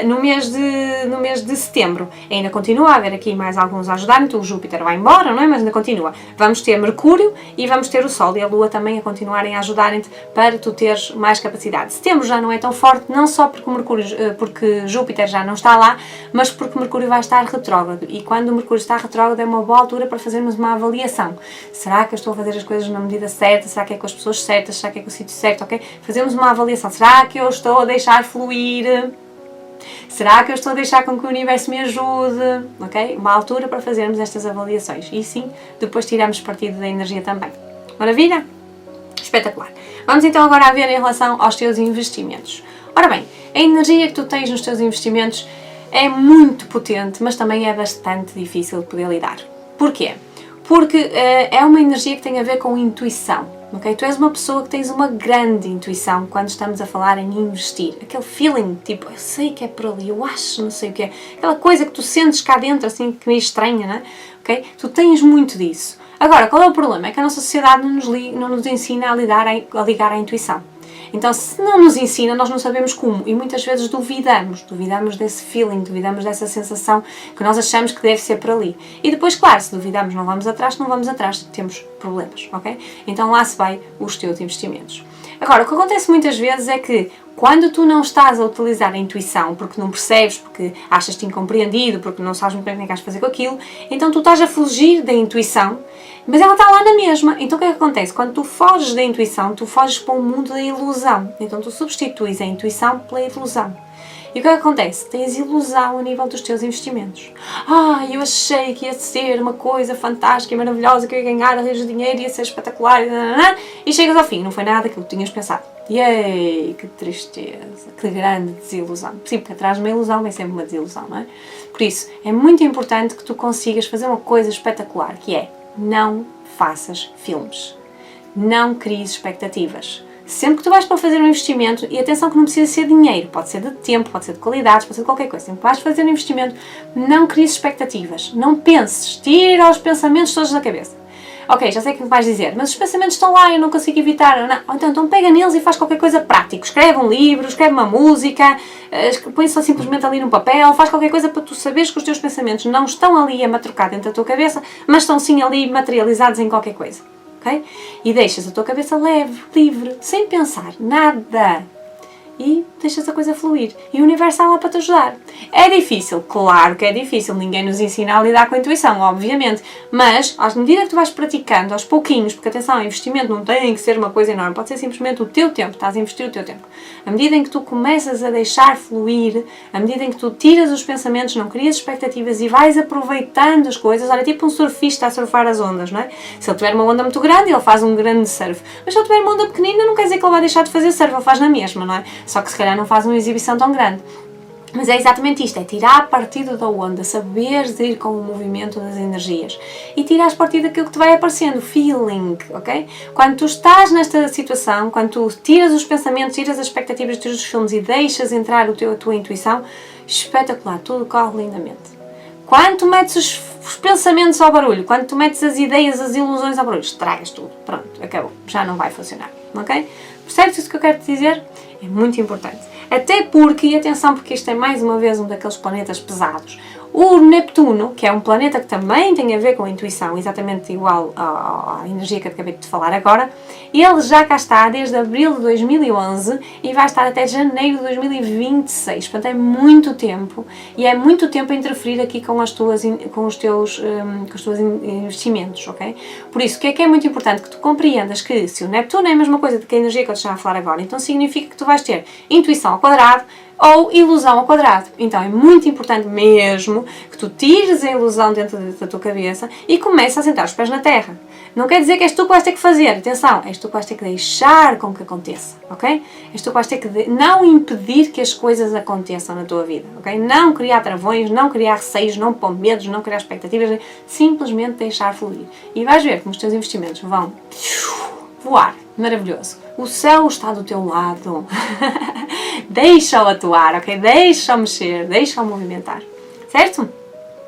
no mês de setembro, ainda continua a haver aqui mais alguns a ajudar, então o Júpiter vai embora, não é? Mas ainda continua. Vamos ter Mercúrio e vamos ter o Sol e a Lua também a continuarem a ajudarem-te para tu teres mais capacidade. Setembro já não é tão forte, não só porque Júpiter já não está lá, mas porque Mercúrio vai estar retrógrado. E quando o Mercúrio está retrógrado é uma boa altura para fazermos uma avaliação. Será que eu estou a fazer as coisas na medida certa? Será que é com as pessoas certas? Será que é com o sítio certo? Ok? Fazemos uma avaliação. Será que eu estou a deixar fluir? Será que eu estou a deixar com que o universo me ajude? Ok? Uma altura para fazermos estas avaliações. E sim, depois tiramos partido da energia também. Maravilha? Espetacular. Vamos então agora a ver em relação aos teus investimentos. Ora bem, a energia que tu tens nos teus investimentos é muito potente, mas também é bastante difícil de poder lidar. Porquê? Porque é uma energia que tem a ver com intuição. Okay? Tu és uma pessoa que tens uma grande intuição quando estamos a falar em investir. Aquele feeling, tipo, eu sei que é por ali, eu acho, não sei o que é. Aquela coisa que tu sentes cá dentro, assim, que meio estranha, não é? Okay? Tu tens muito disso. Agora, qual é o problema? É que a nossa sociedade não nos ensina a ligar à intuição. Então, se não nos ensina, nós não sabemos como e muitas vezes duvidamos desse feeling, duvidamos dessa sensação que nós achamos que deve ser por ali. E depois, claro, se duvidamos, não vamos atrás, temos problemas, ok? Então lá se vai os teus investimentos. Agora, o que acontece muitas vezes é que quando tu não estás a utilizar a intuição, porque não percebes, porque achas-te incompreendido, porque não sabes muito bem o que vais fazer com aquilo, então tu estás a fugir da intuição, mas ela está lá na mesma. Então o que é que acontece? Quando tu foges da intuição, tu foges para um mundo da ilusão. Então tu substituis a intuição pela ilusão. E o que é que acontece? Tens ilusão a nível dos teus investimentos. Eu achei que ia ser uma coisa fantástica e maravilhosa, que eu ia ganhar rios de dinheiro, ia ser espetacular, e chegas ao fim, não foi nada aquilo que tinhas pensado. Yay, que tristeza, que grande desilusão. Sim, porque atrás de uma ilusão vem sempre uma desilusão, não é? Por isso, é muito importante que tu consigas fazer uma coisa espetacular, que é, não faças filmes. Não cries expectativas. Sempre que tu vais para fazer um investimento, e atenção que não precisa ser dinheiro, pode ser de tempo, pode ser de qualidades, pode ser de qualquer coisa. Sempre que vais fazer um investimento, não cries expectativas. Não penses, tira os pensamentos todos da cabeça. Ok, já sei o que vais dizer, mas os pensamentos estão lá, eu não consigo evitar. Não. Então pega neles e faz qualquer coisa prático. Escreve um livro, escreve uma música, põe só simplesmente ali num papel, faz qualquer coisa para tu saberes que os teus pensamentos não estão ali a matrucar dentro da tua cabeça, mas estão sim ali materializados em qualquer coisa. Ok? E deixas a tua cabeça leve, livre, sem pensar nada. E deixas a coisa fluir. E o universo está lá para te ajudar. É difícil, claro que é difícil. Ninguém nos ensina a lidar com a intuição, obviamente. Mas, à medida que tu vais praticando, aos pouquinhos, porque atenção, investimento não tem que ser uma coisa enorme, pode ser simplesmente o teu tempo, estás a investir o teu tempo. À medida em que tu começas a deixar fluir, à medida em que tu tiras os pensamentos, não crias expectativas e vais aproveitando as coisas, olha, tipo um surfista a surfar as ondas, não é? Se ele tiver uma onda muito grande, ele faz um grande surf. Mas se ele tiver uma onda pequenina, não quer dizer que ele vai deixar de fazer surf, ele faz na mesma, não é? Só que se calhar não faz uma exibição tão grande. Mas é exatamente isto, é tirar partido da onda, saberes ir com o movimento das energias e tirares partido daquilo que te vai aparecendo, feeling, ok? Quando tu estás nesta situação, quando tu tiras os pensamentos, tiras as expectativas dos filmes e deixas entrar a tua intuição, espetacular, tudo corre lindamente. Quando tu metes os pensamentos ao barulho, quando tu metes as ideias, as ilusões ao barulho, estragas tudo, pronto, acabou, já não vai funcionar, ok? Percebes isso que eu quero te dizer? É muito importante. Até porque, e atenção, porque isto é mais uma vez um daqueles planetas pesados. O Neptuno, que é um planeta que também tem a ver com a intuição, exatamente igual à energia que eu acabei de te falar agora, ele já cá está desde abril de 2011 e vai estar até janeiro de 2026. Portanto, é muito tempo e é muito tempo a interferir aqui com os teus investimentos, ok? Por isso, o que é muito importante? Que tu compreendas que se o Neptuno é a mesma coisa do que a energia que eu te estava a falar agora, então significa que tu vais ter intuição ao quadrado, ou ilusão ao quadrado. Então é muito importante mesmo que tu tires a ilusão dentro da tua cabeça e comeces a sentar os pés na terra. Não quer dizer que és tu que vais ter que fazer, atenção, és tu que vais ter que deixar com que aconteça, ok? És tu que vais ter que não impedir que as coisas aconteçam na tua vida, ok? Não criar travões, não criar receios, não pôr medos, não criar expectativas, simplesmente deixar fluir. E vais ver como os teus investimentos vão voar, maravilhoso. O céu está do teu lado. Deixa-o atuar, ok? Deixa-o mexer, deixa-o movimentar, certo?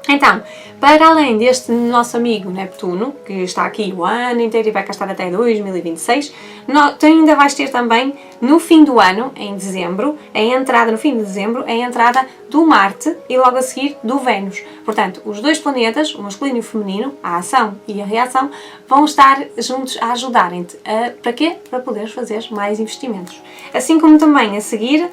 Então, para além deste nosso amigo Neptuno, que está aqui o ano inteiro e vai cá estar até 2026, tu ainda vais ter também, no fim do ano, em dezembro, no fim de dezembro, a entrada do Marte e logo a seguir do Vênus. Portanto, os dois planetas, o masculino e o feminino, a ação e a reação, vão estar juntos a ajudarem-te. Para quê? Para poderes fazer mais investimentos. Assim como também a seguir,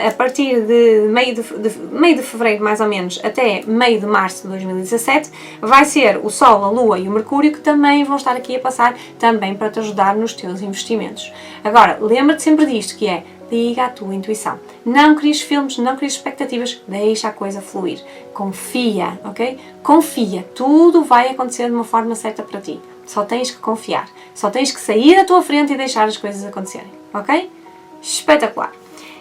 a partir de meio de fevereiro mais ou menos até meio de março de 2017, vai ser o Sol, a Lua e o Mercúrio que também vão estar aqui a passar também para te ajudar nos teus investimentos. Agora, lembra-te sempre disto, que é liga à tua intuição. Não cries filmes, não cries expectativas, deixa a coisa fluir. Confia, ok? Confia, tudo vai acontecer de uma forma certa para ti. Só tens que confiar, só tens que sair à tua frente e deixar as coisas acontecerem, ok? Espetacular!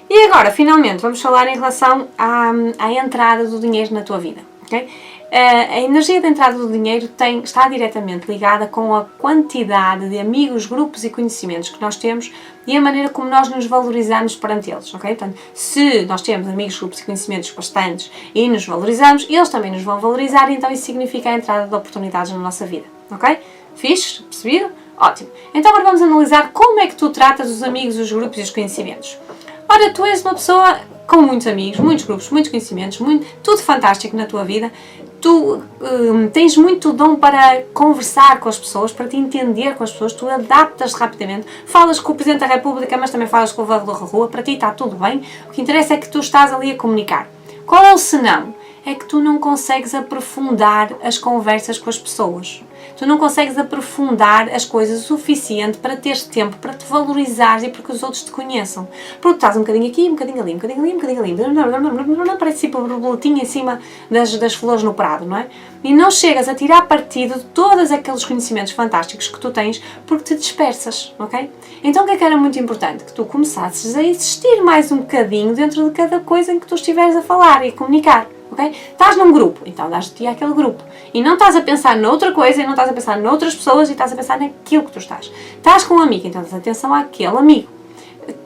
E agora, finalmente, vamos falar em relação à entrada do dinheiro na tua vida, ok? A energia da entrada do dinheiro está diretamente ligada com a quantidade de amigos, grupos e conhecimentos que nós temos e a maneira como nós nos valorizamos perante eles, ok? Portanto, se nós temos amigos, grupos e conhecimentos bastantes e nos valorizamos, eles também nos vão valorizar e então isso significa a entrada de oportunidades na nossa vida, ok? Fixe? Percebido? Ótimo! Então agora vamos analisar como é que tu tratas os amigos, os grupos e os conhecimentos. Ora, tu és uma pessoa com muitos amigos, muitos grupos, muitos conhecimentos, tudo fantástico na tua vida. Tu tens muito dom para conversar com as pessoas, para te entender com as pessoas, tu adaptas rapidamente, falas com o Presidente da República, mas também falas com o varredor da rua, para ti está tudo bem. O que interessa é que tu estás ali a comunicar. Qual é o senão? É que tu não consegues aprofundar as conversas com as pessoas. Tu não consegues aprofundar as coisas o suficiente para teres tempo, para te valorizares e para que os outros te conheçam. Porque tu estás um bocadinho aqui, um bocadinho ali, um bocadinho ali, um bocadinho ali, parece tipo uma borboletinha em cima das flores no prado, não é? E não chegas a tirar partido de todos aqueles conhecimentos fantásticos que tu tens porque te dispersas, ok? Então o que é que era muito importante? Que tu começasses a existir mais um bocadinho dentro de cada coisa em que tu estiveres a falar e a comunicar. Okay? Estás num grupo, então dás-te àquele grupo. E não estás a pensar noutra coisa, e não estás a pensar noutras pessoas, e estás a pensar naquilo que tu estás. Estás com um amigo, então dás atenção àquele amigo.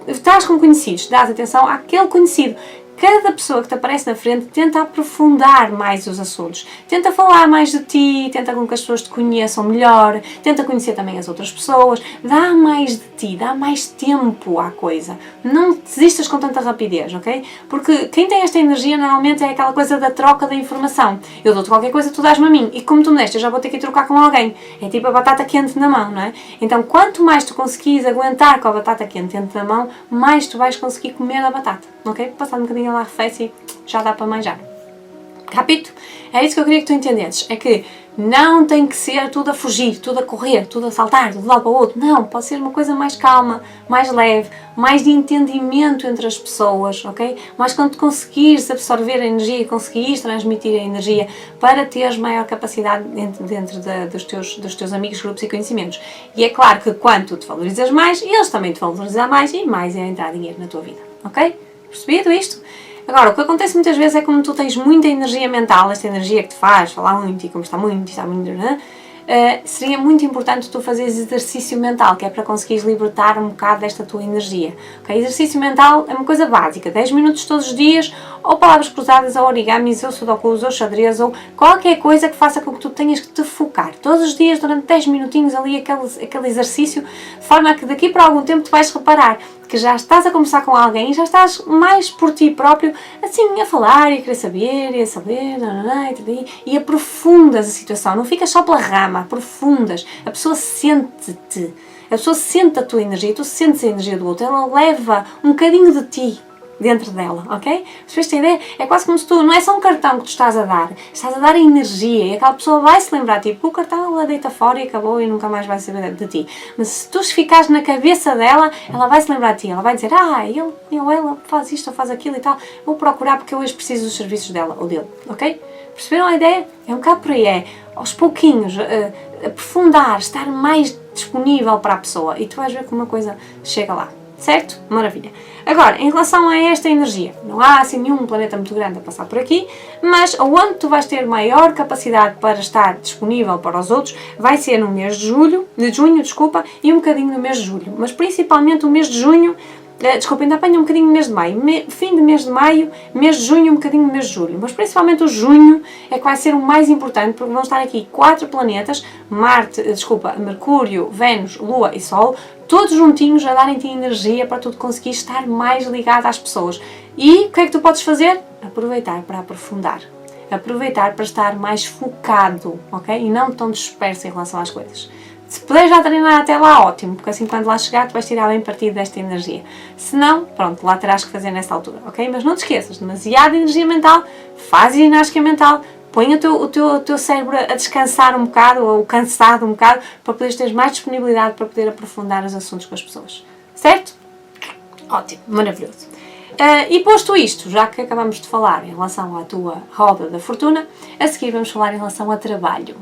Estás com conhecidos, dás atenção àquele conhecido. cada pessoa que te aparece na frente tenta aprofundar mais os assuntos, tenta falar mais de ti, tenta com que as pessoas te conheçam melhor, tenta conhecer também as outras pessoas, dá mais de ti, dá mais tempo à coisa. Não desistas com tanta rapidez, ok? Porque quem tem esta energia normalmente é aquela coisa da troca da informação. Eu dou-te qualquer coisa, tu dás-me a mim, e como tu me deste, eu já vou ter que ir trocar com alguém. É tipo a batata quente na mão, não é? Então, quanto mais tu conseguires aguentar com a batata quente dentro da mão, mais tu vais conseguir comer a batata, ok? Passar um bocadinho ela arrefece e já dá para manjar. Capito? É isso que eu queria que tu entendesses, é que não tem que ser tudo a fugir, tudo a correr, tudo a saltar, de um lado para o outro. Não, pode ser uma coisa mais calma, mais leve, mais de entendimento entre as pessoas, ok? Mas quando conseguires absorver a energia e conseguires transmitir a energia para teres maior capacidade dentro dos teus amigos, grupos e conhecimentos. E é claro que quanto te valorizas mais, eles também te vão valorizar mais e mais é entrar dinheiro na tua vida, ok? Percebido isto? Agora, o que acontece muitas vezes é como tu tens muita energia mental, esta energia que te faz falar muito e como está muito, seria muito importante tu fazeres exercício mental, que é para conseguires libertar um bocado desta tua energia. Okay? Exercício mental é uma coisa básica, 10 minutos todos os dias, ou palavras cruzadas, ou origamis, ou sudokus, ou xadrez, ou qualquer coisa que faça com que tu tenhas que te focar. Todos os dias, durante 10 minutinhos ali, aquele exercício, de forma a que daqui para algum tempo tu vais reparar que já estás a conversar com alguém e já estás mais por ti próprio, assim, a falar e a querer saber, e a saber, e aprofundas a situação, não ficas só pela rama, aprofundas, a pessoa sente-te, a pessoa sente a tua energia, tu sentes a energia do outro, ela leva um bocadinho de ti dentro dela, ok? Percebeste a ideia? É quase como se tu, não é só um cartão que tu estás a dar a energia e aquela pessoa vai se lembrar, tipo, o cartão ela deita fora e acabou e nunca mais vai saber de ti. Mas se tu ficares na cabeça dela, ela vai se lembrar de ti, ela vai dizer, ele ou ela faz isto ou faz aquilo e tal, vou procurar porque eu hoje preciso dos serviços dela ou dele, ok? Perceberam a ideia? É um bocado por aí, é aos pouquinhos, aprofundar, estar mais disponível para a pessoa e tu vais ver como uma coisa chega lá. Certo? Maravilha. Agora, em relação a esta energia, não há assim nenhum planeta muito grande a passar por aqui, mas onde tu vais ter maior capacidade para estar disponível para os outros vai ser no mês de junho, e um bocadinho no mês de julho, mas principalmente o mês de junho. Ainda apanha um bocadinho no mês de maio, fim de mês de maio, mês de junho, um bocadinho no mês de julho, mas principalmente o junho é que vai ser o mais importante porque vão estar aqui 4 planetas, Mercúrio, Vênus, Lua e Sol, todos juntinhos a darem-te energia para tu conseguires estar mais ligado às pessoas. E o que é que tu podes fazer? Aproveitar para aprofundar, aproveitar para estar mais focado, ok? E não tão disperso em relação às coisas. Se puderes já treinar até lá, ótimo, porque assim quando lá chegar tu vais tirar bem partido desta energia. Se não, pronto, lá terás que fazer nessa altura, ok? Mas não te esqueças, demasiada energia mental, faz ginástica mental, põe o teu cérebro a descansar um bocado, ou cansado um bocado, para poderes ter mais disponibilidade para poder aprofundar os assuntos com as pessoas. Certo? Ótimo, maravilhoso. E posto isto, já que acabamos de falar em relação à tua roda da fortuna, a seguir vamos falar em relação a trabalho.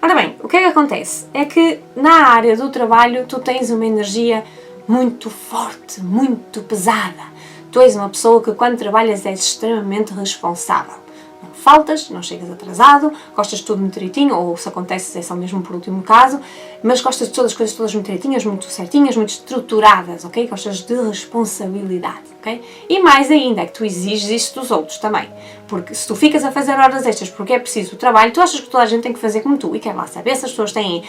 Ora bem, o que é que acontece? É que na área do trabalho tu tens uma energia muito forte, muito pesada. Tu és uma pessoa que quando trabalhas és extremamente responsável. Não faltas, não chegas atrasado, gostas de tudo muito direitinho, ou se acontece é só mesmo por último caso, mas gostas de todas as coisas todas muito direitinhas, muito certinhas, muito estruturadas, ok? Gostas de responsabilidade, ok? E mais ainda, é que tu exiges isso dos outros também, porque se tu ficas a fazer horas extras porque é preciso o trabalho, tu achas que toda a gente tem que fazer como tu, e quer lá saber se as pessoas têm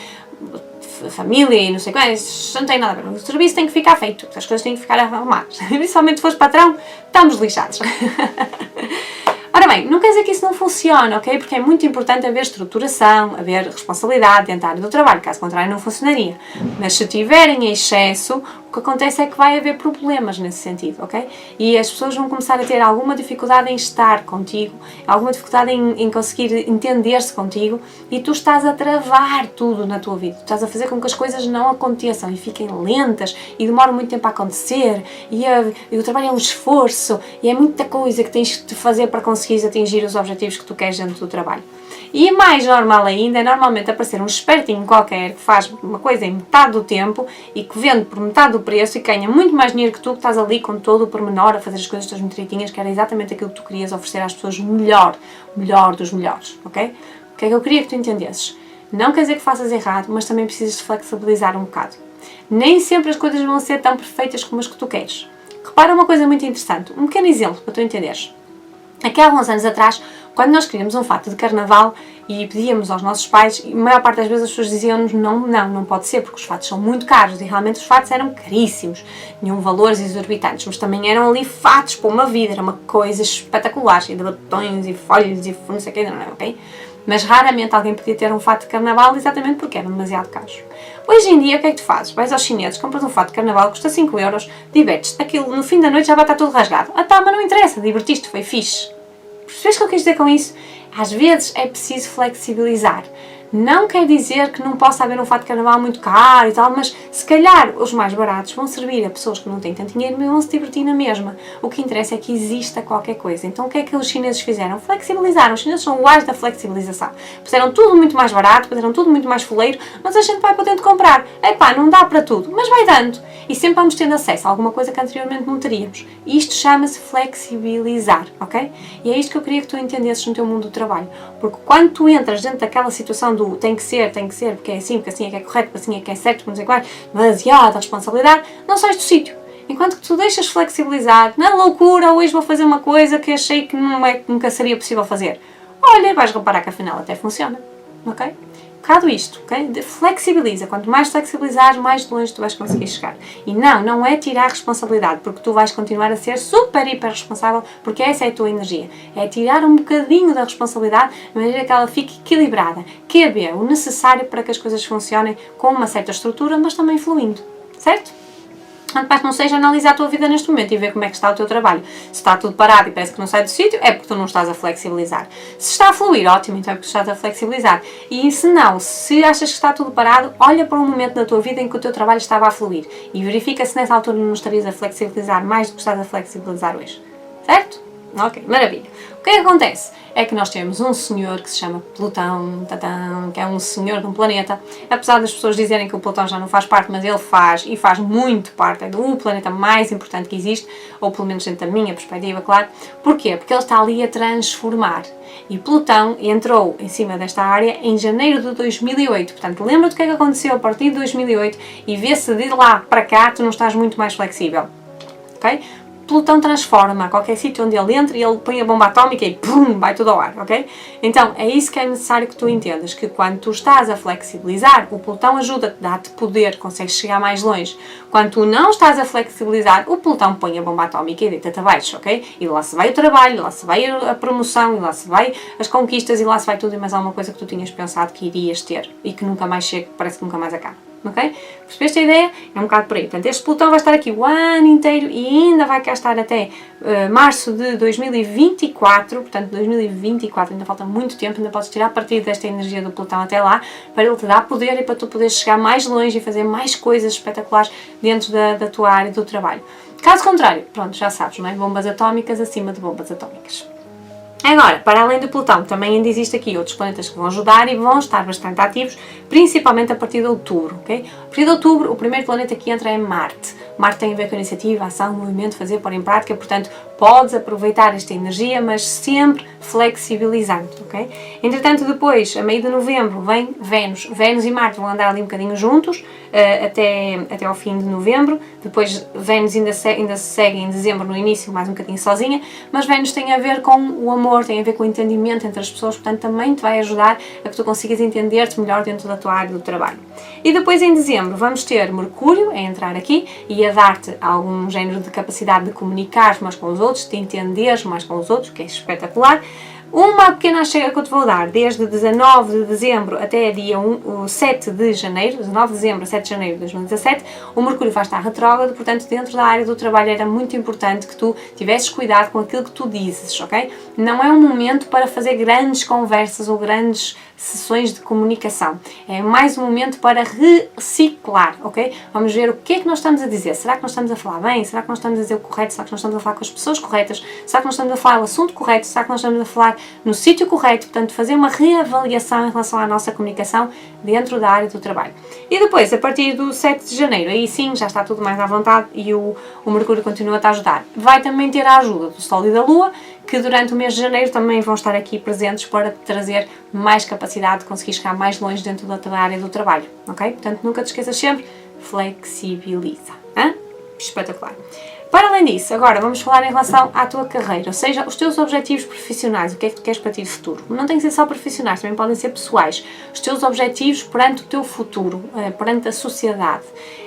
família e não sei qual, isso não tem nada a ver. O serviço tem que ficar feito, as coisas têm que ficar arrumadas. Principalmente se fores patrão, estamos lixados. Ora bem, não quer dizer que isso não funcione, ok? Porque é muito importante haver estruturação, haver responsabilidade dentro da área do trabalho, caso contrário não funcionaria. Mas se tiverem excesso, o que acontece é que vai haver problemas nesse sentido, ok? E as pessoas vão começar a ter alguma dificuldade em estar contigo, alguma dificuldade em conseguir entender-se contigo e tu estás a travar tudo na tua vida. Tu estás a fazer com que as coisas não aconteçam e fiquem lentas e demoram muito tempo a acontecer e o trabalho é um esforço e é muita coisa que tens de fazer para conseguires atingir os objetivos que tu queres dentro do trabalho. E mais normal ainda é normalmente aparecer um espertinho qualquer que faz uma coisa em metade do tempo e que vende por metade do preço e ganha muito mais dinheiro que tu, que estás ali com todo o pormenor a fazer as coisas todas muito direitinhas, que era exatamente aquilo que tu querias oferecer às pessoas melhor dos melhores, ok? O que é que eu queria que tu entendesses? Não quer dizer que faças errado, mas também precisas de flexibilizar um bocado. Nem sempre as coisas vão ser tão perfeitas como as que tu queres. Repara uma coisa muito interessante, um pequeno exemplo para tu entenderes. Aqui há alguns anos atrás, quando nós queríamos um fato de carnaval e pedíamos aos nossos pais, e a maior parte das vezes as pessoas diziam-nos não pode ser, porque os fatos são muito caros, e realmente os fatos eram caríssimos, tinham valores exorbitantes, mas também eram ali fatos para uma vida, era uma coisa espetacular, cheia de botões e folhas e não sei o que, não é, ok? Mas raramente alguém podia ter um fato de carnaval exatamente porque eram demasiado caros. Hoje em dia, o que é que tu fazes? Vais aos chineses, compras um fato de carnaval, custa 5 euros, divertes-te, aquilo no fim da noite já vai estar tudo rasgado. Ah tá, mas não interessa, divertiste, foi fixe. Percebes o que eu quis dizer com isso? Às vezes é preciso flexibilizar. Não quer dizer que não possa haver um fato de carnaval muito caro e tal, mas se calhar os mais baratos vão servir a pessoas que não têm tanto dinheiro, mas vão se divertir na mesma. O que interessa é que exista qualquer coisa. Então o que é que os chineses fizeram? Flexibilizaram. Os chineses são o ais da flexibilização. Puseram tudo muito mais barato, puseram tudo muito mais foleiro, mas a gente vai podendo comprar. Epá, não dá para tudo, mas vai dando. E sempre vamos tendo acesso a alguma coisa que anteriormente não teríamos. Isto chama-se flexibilizar, ok? E é isto que eu queria que tu entendesses no teu mundo do trabalho. Porque quando tu entras dentro daquela situação do tem que ser, porque é assim, porque assim é que é correto, porque assim é que é certo, porque não sei qual, demasiada responsabilidade, não sais do sítio. Enquanto que tu deixas flexibilizar, na loucura, hoje vou fazer uma coisa que achei que nunca seria possível fazer. Olha, vais reparar que afinal até funciona, ok? Um bocado isto, ok? Flexibiliza. Quanto mais flexibilizares, mais longe tu vais conseguir chegar. E não é tirar responsabilidade, porque tu vais continuar a ser super, hiper responsável, porque essa é a tua energia. É tirar um bocadinho da responsabilidade, de maneira que ela fique equilibrada. Que é o necessário para que as coisas funcionem com uma certa estrutura, mas também fluindo. Certo? Quanto mais não seja analisar a tua vida neste momento e ver como é que está o teu trabalho. Se está tudo parado e parece que não sai do sítio, é porque tu não estás a flexibilizar. Se está a fluir, ótimo, então é porque tu estás a flexibilizar. E se não, se achas que está tudo parado, olha para um momento da tua vida em que o teu trabalho estava a fluir e verifica se nessa altura não estarias a flexibilizar mais do que estás a flexibilizar hoje. Certo? Ok, maravilha. O que é que acontece? É que nós temos um senhor que se chama Plutão, que é um senhor de um planeta. Apesar das pessoas dizerem que o Plutão já não faz parte, mas ele faz, e faz muito parte, é do planeta mais importante que existe, ou pelo menos dentro da minha perspectiva, claro. Porquê? Porque ele está ali a transformar. E Plutão entrou em cima desta área em janeiro de 2008. Portanto, lembra-te o que é que aconteceu a partir de 2008 e vê se de lá para cá tu não estás muito mais flexível. Ok? Plutão transforma qualquer sítio onde ele entra e ele põe a bomba atómica e pum, vai tudo ao ar, ok? Então, é isso que é necessário que tu entendas, que quando tu estás a flexibilizar, o Plutão ajuda-te, dá-te poder, consegues chegar mais longe. Quando tu não estás a flexibilizar, o Plutão põe a bomba atómica e deita-te abaixo, ok? E lá se vai o trabalho, lá se vai a promoção, e lá se vai as conquistas, e lá se vai tudo e mais alguma coisa que tu tinhas pensado que irias ter e que nunca mais chega, parece que nunca mais acaba. Ok? Percebeste a ideia? É um bocado por aí. Portanto, este Plutão vai estar aqui o ano inteiro e ainda vai cá estar até março de 2024. Portanto, 2024 ainda falta muito tempo, ainda podes tirar partido desta energia do Plutão até lá, para ele te dar poder e para tu poderes chegar mais longe e fazer mais coisas espetaculares dentro da tua área do trabalho. Caso contrário, pronto, já sabes, não é? Bombas atómicas acima de bombas atómicas. Agora, para além do Plutão, também ainda existe aqui outros planetas que vão ajudar e vão estar bastante ativos, principalmente a partir de outubro, ok? A partir de outubro, o primeiro planeta que entra é Marte. Marte tem a ver com a iniciativa, ação, movimento, fazer, pôr em prática, portanto, podes aproveitar esta energia, mas sempre flexibilizando, ok? Entretanto, depois, a meio de novembro, vem Vênus. Vênus e Marte vão andar ali um bocadinho juntos, até ao fim de novembro. Depois, Vênus ainda se segue em dezembro, no início, mais um bocadinho sozinha, mas Vênus tem a ver com o amor, tem a ver com o entendimento entre as pessoas, portanto, também te vai ajudar a que tu consigas entender-te melhor dentro da tua área do trabalho. E depois, em dezembro, vamos ter Mercúrio a entrar aqui e a dar-te algum género de capacidade de comunicar mais com os outros, de entender mais com os outros, que é espetacular. Uma pequena chega que eu te vou dar, desde 19 de dezembro até dia 7 de janeiro, 19 de dezembro a 7 de janeiro de 2017, o Mercúrio vai estar retrógrado, portanto, dentro da área do trabalho era muito importante que tu tivesses cuidado com aquilo que tu dizes, ok? Não é um momento para fazer grandes conversas ou grandes sessões de comunicação. É mais um momento para reciclar, ok? Vamos ver o que é que nós estamos a dizer. Será que nós estamos a falar bem? Será que nós estamos a dizer o correto? Será que nós estamos a falar com as pessoas corretas? Será que nós estamos a falar o assunto correto? Será que nós estamos a falar no sítio correto? Portanto, fazer uma reavaliação em relação à nossa comunicação dentro da área do trabalho. E depois, a partir do 7 de janeiro, aí sim, já está tudo mais à vontade e o Mercúrio continua a ajudar. Vai também ter a ajuda do Sol e da Lua, que durante o mês de janeiro também vão estar aqui presentes para te trazer mais capacidade de conseguir chegar mais longe dentro da tua área do trabalho, ok? Portanto, nunca te esqueças sempre, flexibiliza. Espetacular. Para além além disso, agora vamos falar em relação à tua carreira, ou seja, os teus objetivos profissionais, o que é que tu queres para ti de futuro. Não tem que ser só profissionais, também podem ser pessoais. Os teus objetivos perante o teu futuro, perante a sociedade.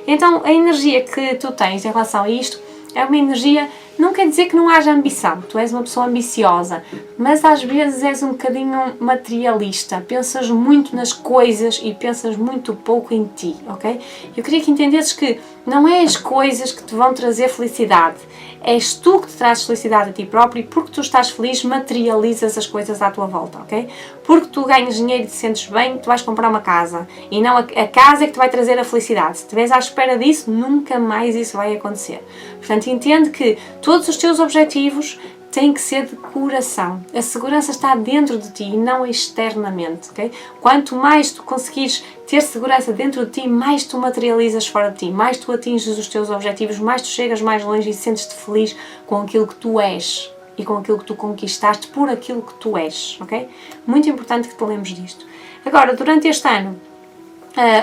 Então, a energia que tu tens em relação a isto é uma energia, não quer dizer que não haja ambição, tu és uma pessoa ambiciosa, mas às vezes és um bocadinho materialista, pensas muito nas coisas e pensas muito pouco em ti, ok? Eu queria que entendesses que não é as coisas que te vão trazer felicidade, és tu que te trazes felicidade a ti próprio e porque tu estás feliz materializas as coisas à tua volta, ok? Porque tu ganhas dinheiro e te sentes bem, tu vais comprar uma casa e não a casa é que te vai trazer a felicidade. Se estiveres à espera disso, nunca mais isso vai acontecer. Portanto, entende que todos os teus objetivos têm que ser de coração. A segurança está dentro de ti e não externamente, ok? Quanto mais tu conseguires ter segurança dentro de ti, mais tu materializas fora de ti, mais tu atinges os teus objetivos, mais tu chegas mais longe e sentes-te feliz com aquilo que tu és e com aquilo que tu conquistaste por aquilo que tu és, ok? Muito importante que te lembres disto. Agora, durante este ano,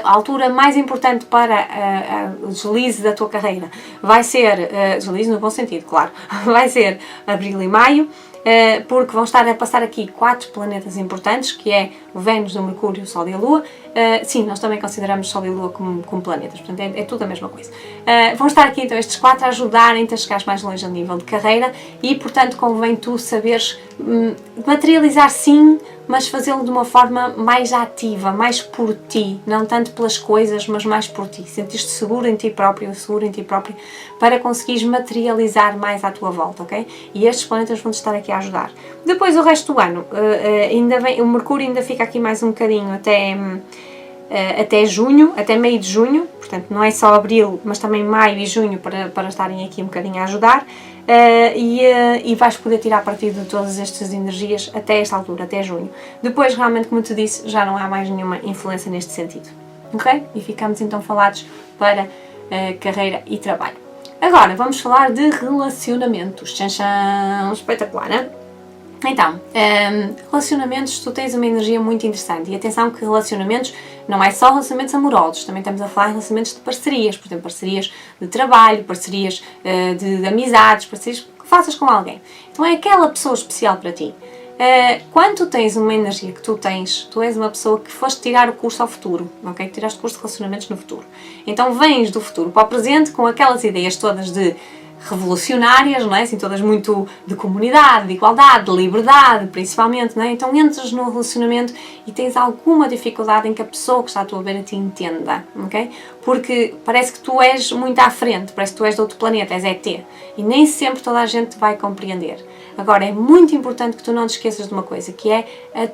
a altura mais importante para o deslize da tua carreira vai ser, deslize no bom sentido, claro, vai ser abril e maio, porque vão estar a passar aqui 4 planetas importantes, que é o Vênus, o Mercúrio, o Sol e a Lua. Sim, nós também consideramos Sol e Lua como planetas, portanto é tudo a mesma coisa. Vão estar aqui então estes 4 a ajudarem-te a chegar mais longe a nível de carreira e, portanto, convém tu saberes materializar sim, mas fazê-lo de uma forma mais ativa, mais por ti, não tanto pelas coisas, mas mais por ti. Sentiste seguro em ti próprio, seguro em ti próprio, para conseguires materializar mais à tua volta, ok? E estes planetas vão-te estar aqui a ajudar. Depois, o resto do ano, ainda vem, o Mercúrio ainda fica aqui mais um bocadinho até junho, até meio de junho, portanto não é só abril, mas também maio e junho para estarem aqui um bocadinho a ajudar. E vais poder tirar partido de todas estas energias até esta altura, até junho. Depois, realmente, como te disse, já não há mais nenhuma influência neste sentido. Ok? E ficamos então falados para carreira e trabalho. Agora, vamos falar de relacionamentos. Tchan, tchan, espetacular, não é? Então, relacionamentos, tu tens uma energia muito interessante e atenção que relacionamentos não é só relacionamentos amorosos, também estamos a falar de relacionamentos de parcerias, por exemplo, parcerias de trabalho, parcerias de amizades, parcerias que faças com alguém. Então é aquela pessoa especial para ti. Quando tu tens uma energia que tu tens, tu és uma pessoa que foste tirar o curso ao futuro, ok? Tiraste o curso de relacionamentos no futuro. Então vens do futuro para o presente com aquelas ideias todas de revolucionárias, não é? Assim, todas muito de comunidade, de igualdade, de liberdade, principalmente, não é? Então entras no relacionamento e tens alguma dificuldade em que a pessoa que está à tua beira te entenda, ok? Porque parece que tu és muito à frente, parece que tu és de outro planeta, és ET, e nem sempre toda a gente vai compreender. Agora, é muito importante que tu não te esqueças de uma coisa, que é a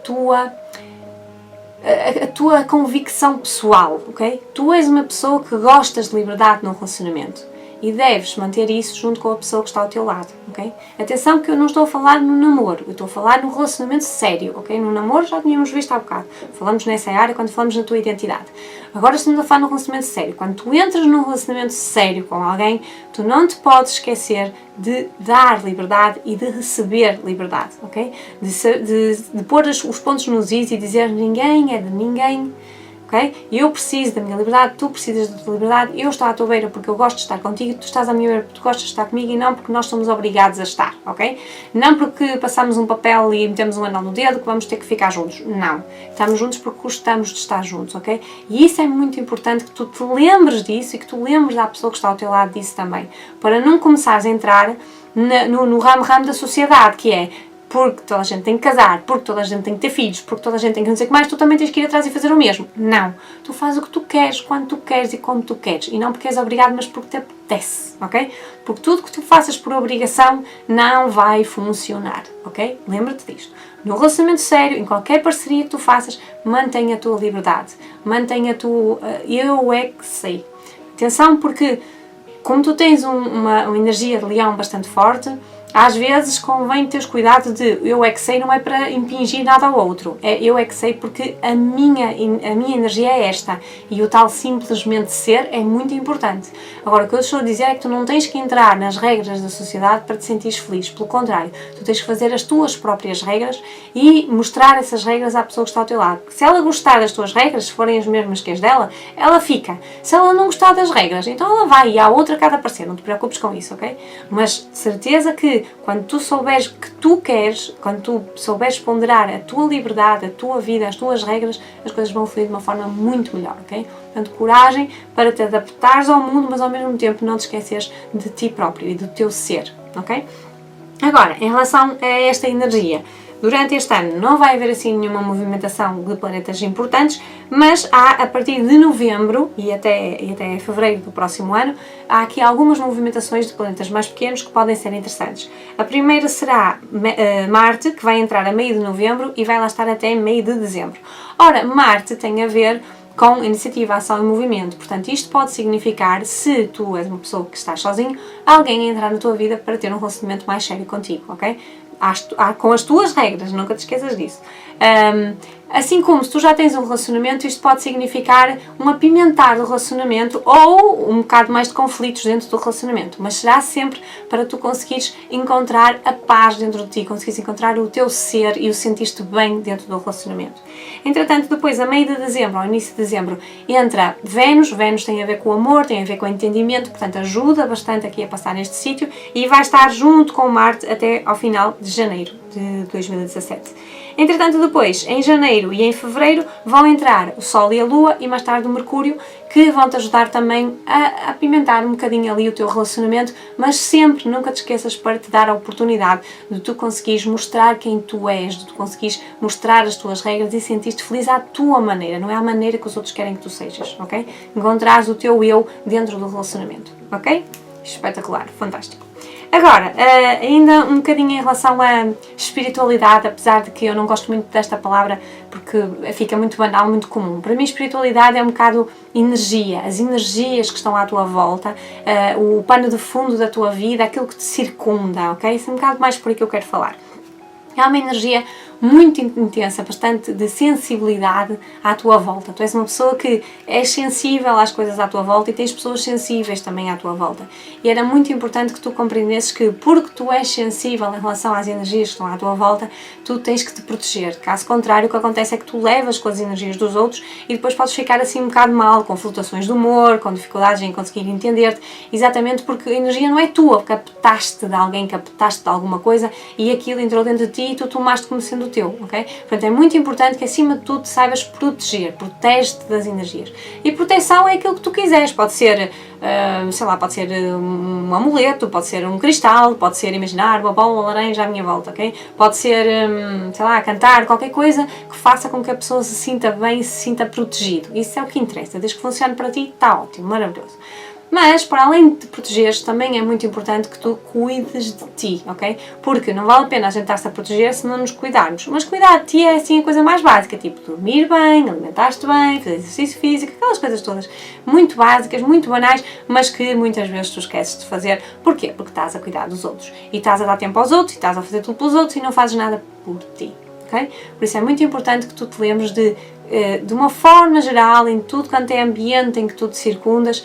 tua convicção pessoal, ok? Tu és uma pessoa que gostas de liberdade num relacionamento. E deves manter isso junto com a pessoa que está ao teu lado, ok? Atenção que eu não estou a falar no namoro, eu estou a falar no relacionamento sério, ok? No namoro já tínhamos visto há bocado, falamos nessa área quando falamos na tua identidade. Agora estamos a falar no relacionamento sério. Quando tu entras num relacionamento sério com alguém, tu não te podes esquecer de dar liberdade e de receber liberdade, ok? De pôr os pontos nos is e dizer ninguém é de ninguém, ok? Eu preciso da minha liberdade, tu precisas da tua liberdade, eu estou à tua beira porque eu gosto de estar contigo, tu estás à minha beira porque tu gostas de estar comigo e não porque nós somos obrigados a estar, ok? Não porque passamos um papel e metemos um anel no dedo que vamos ter que ficar juntos, não. Estamos juntos porque gostamos de estar juntos, ok? E isso é muito importante que tu te lembres disso e que tu lembres da pessoa que está ao teu lado disso também, para não começares a entrar no ramo da sociedade, que é porque toda a gente tem que casar, porque toda a gente tem que ter filhos, porque toda a gente tem que não sei o que mais, tu também tens que ir atrás e fazer o mesmo. Não. Tu fazes o que tu queres, quando tu queres e como tu queres. E não porque és obrigado, mas porque te apetece, ok? Porque tudo que tu faças por obrigação não vai funcionar, ok? Lembra-te disto. No relacionamento sério, em qualquer parceria que tu faças, mantenha a tua liberdade. Mantenha a tua... eu é que sei. Atenção porque, como tu tens uma energia de leão bastante forte, Às vezes convém teres cuidado de eu é que sei, não é para impingir nada ao outro, é eu é que sei porque a minha energia é esta, e o tal simplesmente ser é muito importante. Agora, o que eu estou a dizer é que tu não tens que entrar nas regras da sociedade para te sentires feliz, pelo contrário, tu tens que fazer as tuas próprias regras e mostrar essas regras à pessoa que está ao teu lado. Se ela gostar das tuas regras, se forem as mesmas que as dela, ela fica. Se ela não gostar das regras, então ela vai e há outra que há de aparecer, não te preocupes com isso, ok? Mas certeza que quando tu souberes que tu queres, quando tu souberes ponderar a tua liberdade, a tua vida, as tuas regras, as coisas vão fluir de uma forma muito melhor, ok? Portanto, coragem para te adaptares ao mundo, mas ao mesmo tempo não te esqueceres de ti próprio e do teu ser, ok? Agora, em relação a esta energia, durante este ano não vai haver assim nenhuma movimentação de planetas importantes, mas há, a partir de novembro e até fevereiro do próximo ano, há aqui algumas movimentações de planetas mais pequenos que podem ser interessantes. A primeira será Marte, que vai entrar a meio de novembro e vai lá estar até meio de dezembro. Ora, Marte tem a ver com iniciativa, ação e movimento. Portanto, isto pode significar, se tu és uma pessoa que estás sozinho, alguém a entrar na tua vida para ter um relacionamento mais sério contigo, ok? Com as tuas regras, nunca te esqueças disso. Assim como se tu já tens um relacionamento, isto pode significar um apimentar do relacionamento ou um bocado mais de conflitos dentro do relacionamento, mas será sempre para tu conseguires encontrar a paz dentro de ti, conseguires encontrar o teu ser e o sentir-te bem dentro do relacionamento. Entretanto, depois, a meio de dezembro, ao início de dezembro, entra Vênus. Vênus tem a ver com o amor, tem a ver com o entendimento, portanto ajuda bastante aqui a passar neste sítio e vai estar junto com Marte até ao final de janeiro de 2017. Entretanto, depois, em janeiro e em fevereiro, vão entrar o Sol e a Lua e mais tarde o Mercúrio, que vão te ajudar também a apimentar um bocadinho ali o teu relacionamento, mas sempre, nunca te esqueças, para te dar a oportunidade de tu conseguires mostrar quem tu és, de tu conseguires mostrar as tuas regras e sentir-te feliz à tua maneira, não é à maneira que os outros querem que tu sejas, ok? Encontrares o teu eu dentro do relacionamento, ok? Espetacular, fantástico. Agora, ainda um bocadinho em relação à espiritualidade, apesar de que eu não gosto muito desta palavra porque fica muito banal, muito comum. Para mim, espiritualidade é um bocado energia, as energias que estão à tua volta, o pano de fundo da tua vida, aquilo que te circunda, ok? Isso é um bocado mais por aí que eu quero falar. Há uma energia muito intensa, bastante de sensibilidade à tua volta. Tu és uma pessoa que és sensível às coisas à tua volta e tens pessoas sensíveis também à tua volta. E era muito importante que tu compreendesses que, porque tu és sensível em relação às energias que estão à tua volta, tu tens que te proteger. Caso contrário, o que acontece é que tu levas com as energias dos outros e depois podes ficar assim um bocado mal, com flutuações de humor, com dificuldades em conseguir entender-te, exatamente porque a energia não é tua, captaste de alguém, captaste de alguma coisa e aquilo entrou dentro de ti e tu tomaste como sendo o teu, ok? Portanto, é muito importante que acima de tudo saibas proteger, protege-te das energias. E proteção é aquilo que tu quiseres, pode ser, sei lá, pode ser um amuleto, pode ser um cristal, pode ser imaginar uma bola laranja à minha volta, ok? Pode ser, sei lá, cantar, qualquer coisa que faça com que a pessoa se sinta bem, se sinta protegido. Isso é o que interessa, desde que funcione para ti, está ótimo, maravilhoso. Mas, para além de te protegeres, também é muito importante que tu cuides de ti, ok? Porque não vale a pena a gente estar-se a proteger se não nos cuidarmos. Mas cuidar de ti é assim a coisa mais básica, tipo dormir bem, alimentar-te bem, fazer exercício físico, aquelas coisas todas muito básicas, muito banais, mas que muitas vezes tu esqueces de fazer. Porquê? Porque estás a cuidar dos outros. E estás a dar tempo aos outros, e estás a fazer tudo pelos outros e não fazes nada por ti, ok? Por isso é muito importante que tu te lembres de uma forma geral, em tudo quanto é ambiente em que tu te circundas,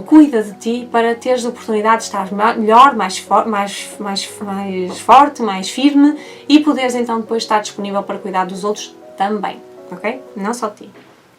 cuida de ti para teres a oportunidade de estar melhor, mais forte, mais firme e poderes então depois estar disponível para cuidar dos outros também, ok? Não só de ti.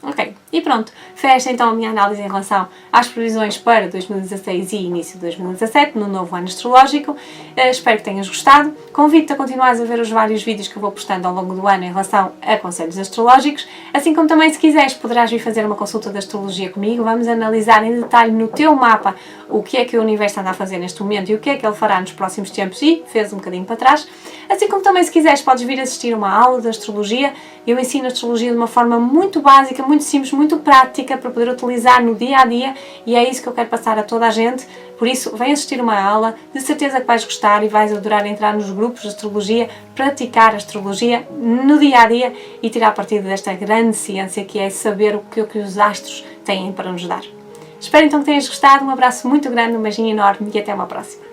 Ok, e pronto, fecha então a minha análise em relação às previsões para 2016 e início de 2017, no novo ano astrológico. Espero que tenhas gostado. Convido-te a continuares a ver os vários vídeos que eu vou postando ao longo do ano em relação a conselhos astrológicos, assim como também, se quiseres, poderás vir fazer uma consulta de astrologia comigo. Vamos analisar em detalhe no teu mapa o que é que o universo anda a fazer neste momento e o que é que ele fará nos próximos tempos e fez um bocadinho para trás. Assim como também, se quiseres, podes vir assistir uma aula de astrologia. Eu ensino astrologia de uma forma muito básica, muito simples, muito prática para poder utilizar no dia a dia e é isso que eu quero passar a toda a gente. Por isso, vem assistir uma aula, de certeza que vais gostar e vais adorar entrar nos grupos de astrologia, praticar a astrologia no dia a dia e tirar partido desta grande ciência que é saber o que os astros têm para nos dar. Espero então que tenhas gostado, um abraço muito grande, um beijinho enorme e até uma próxima.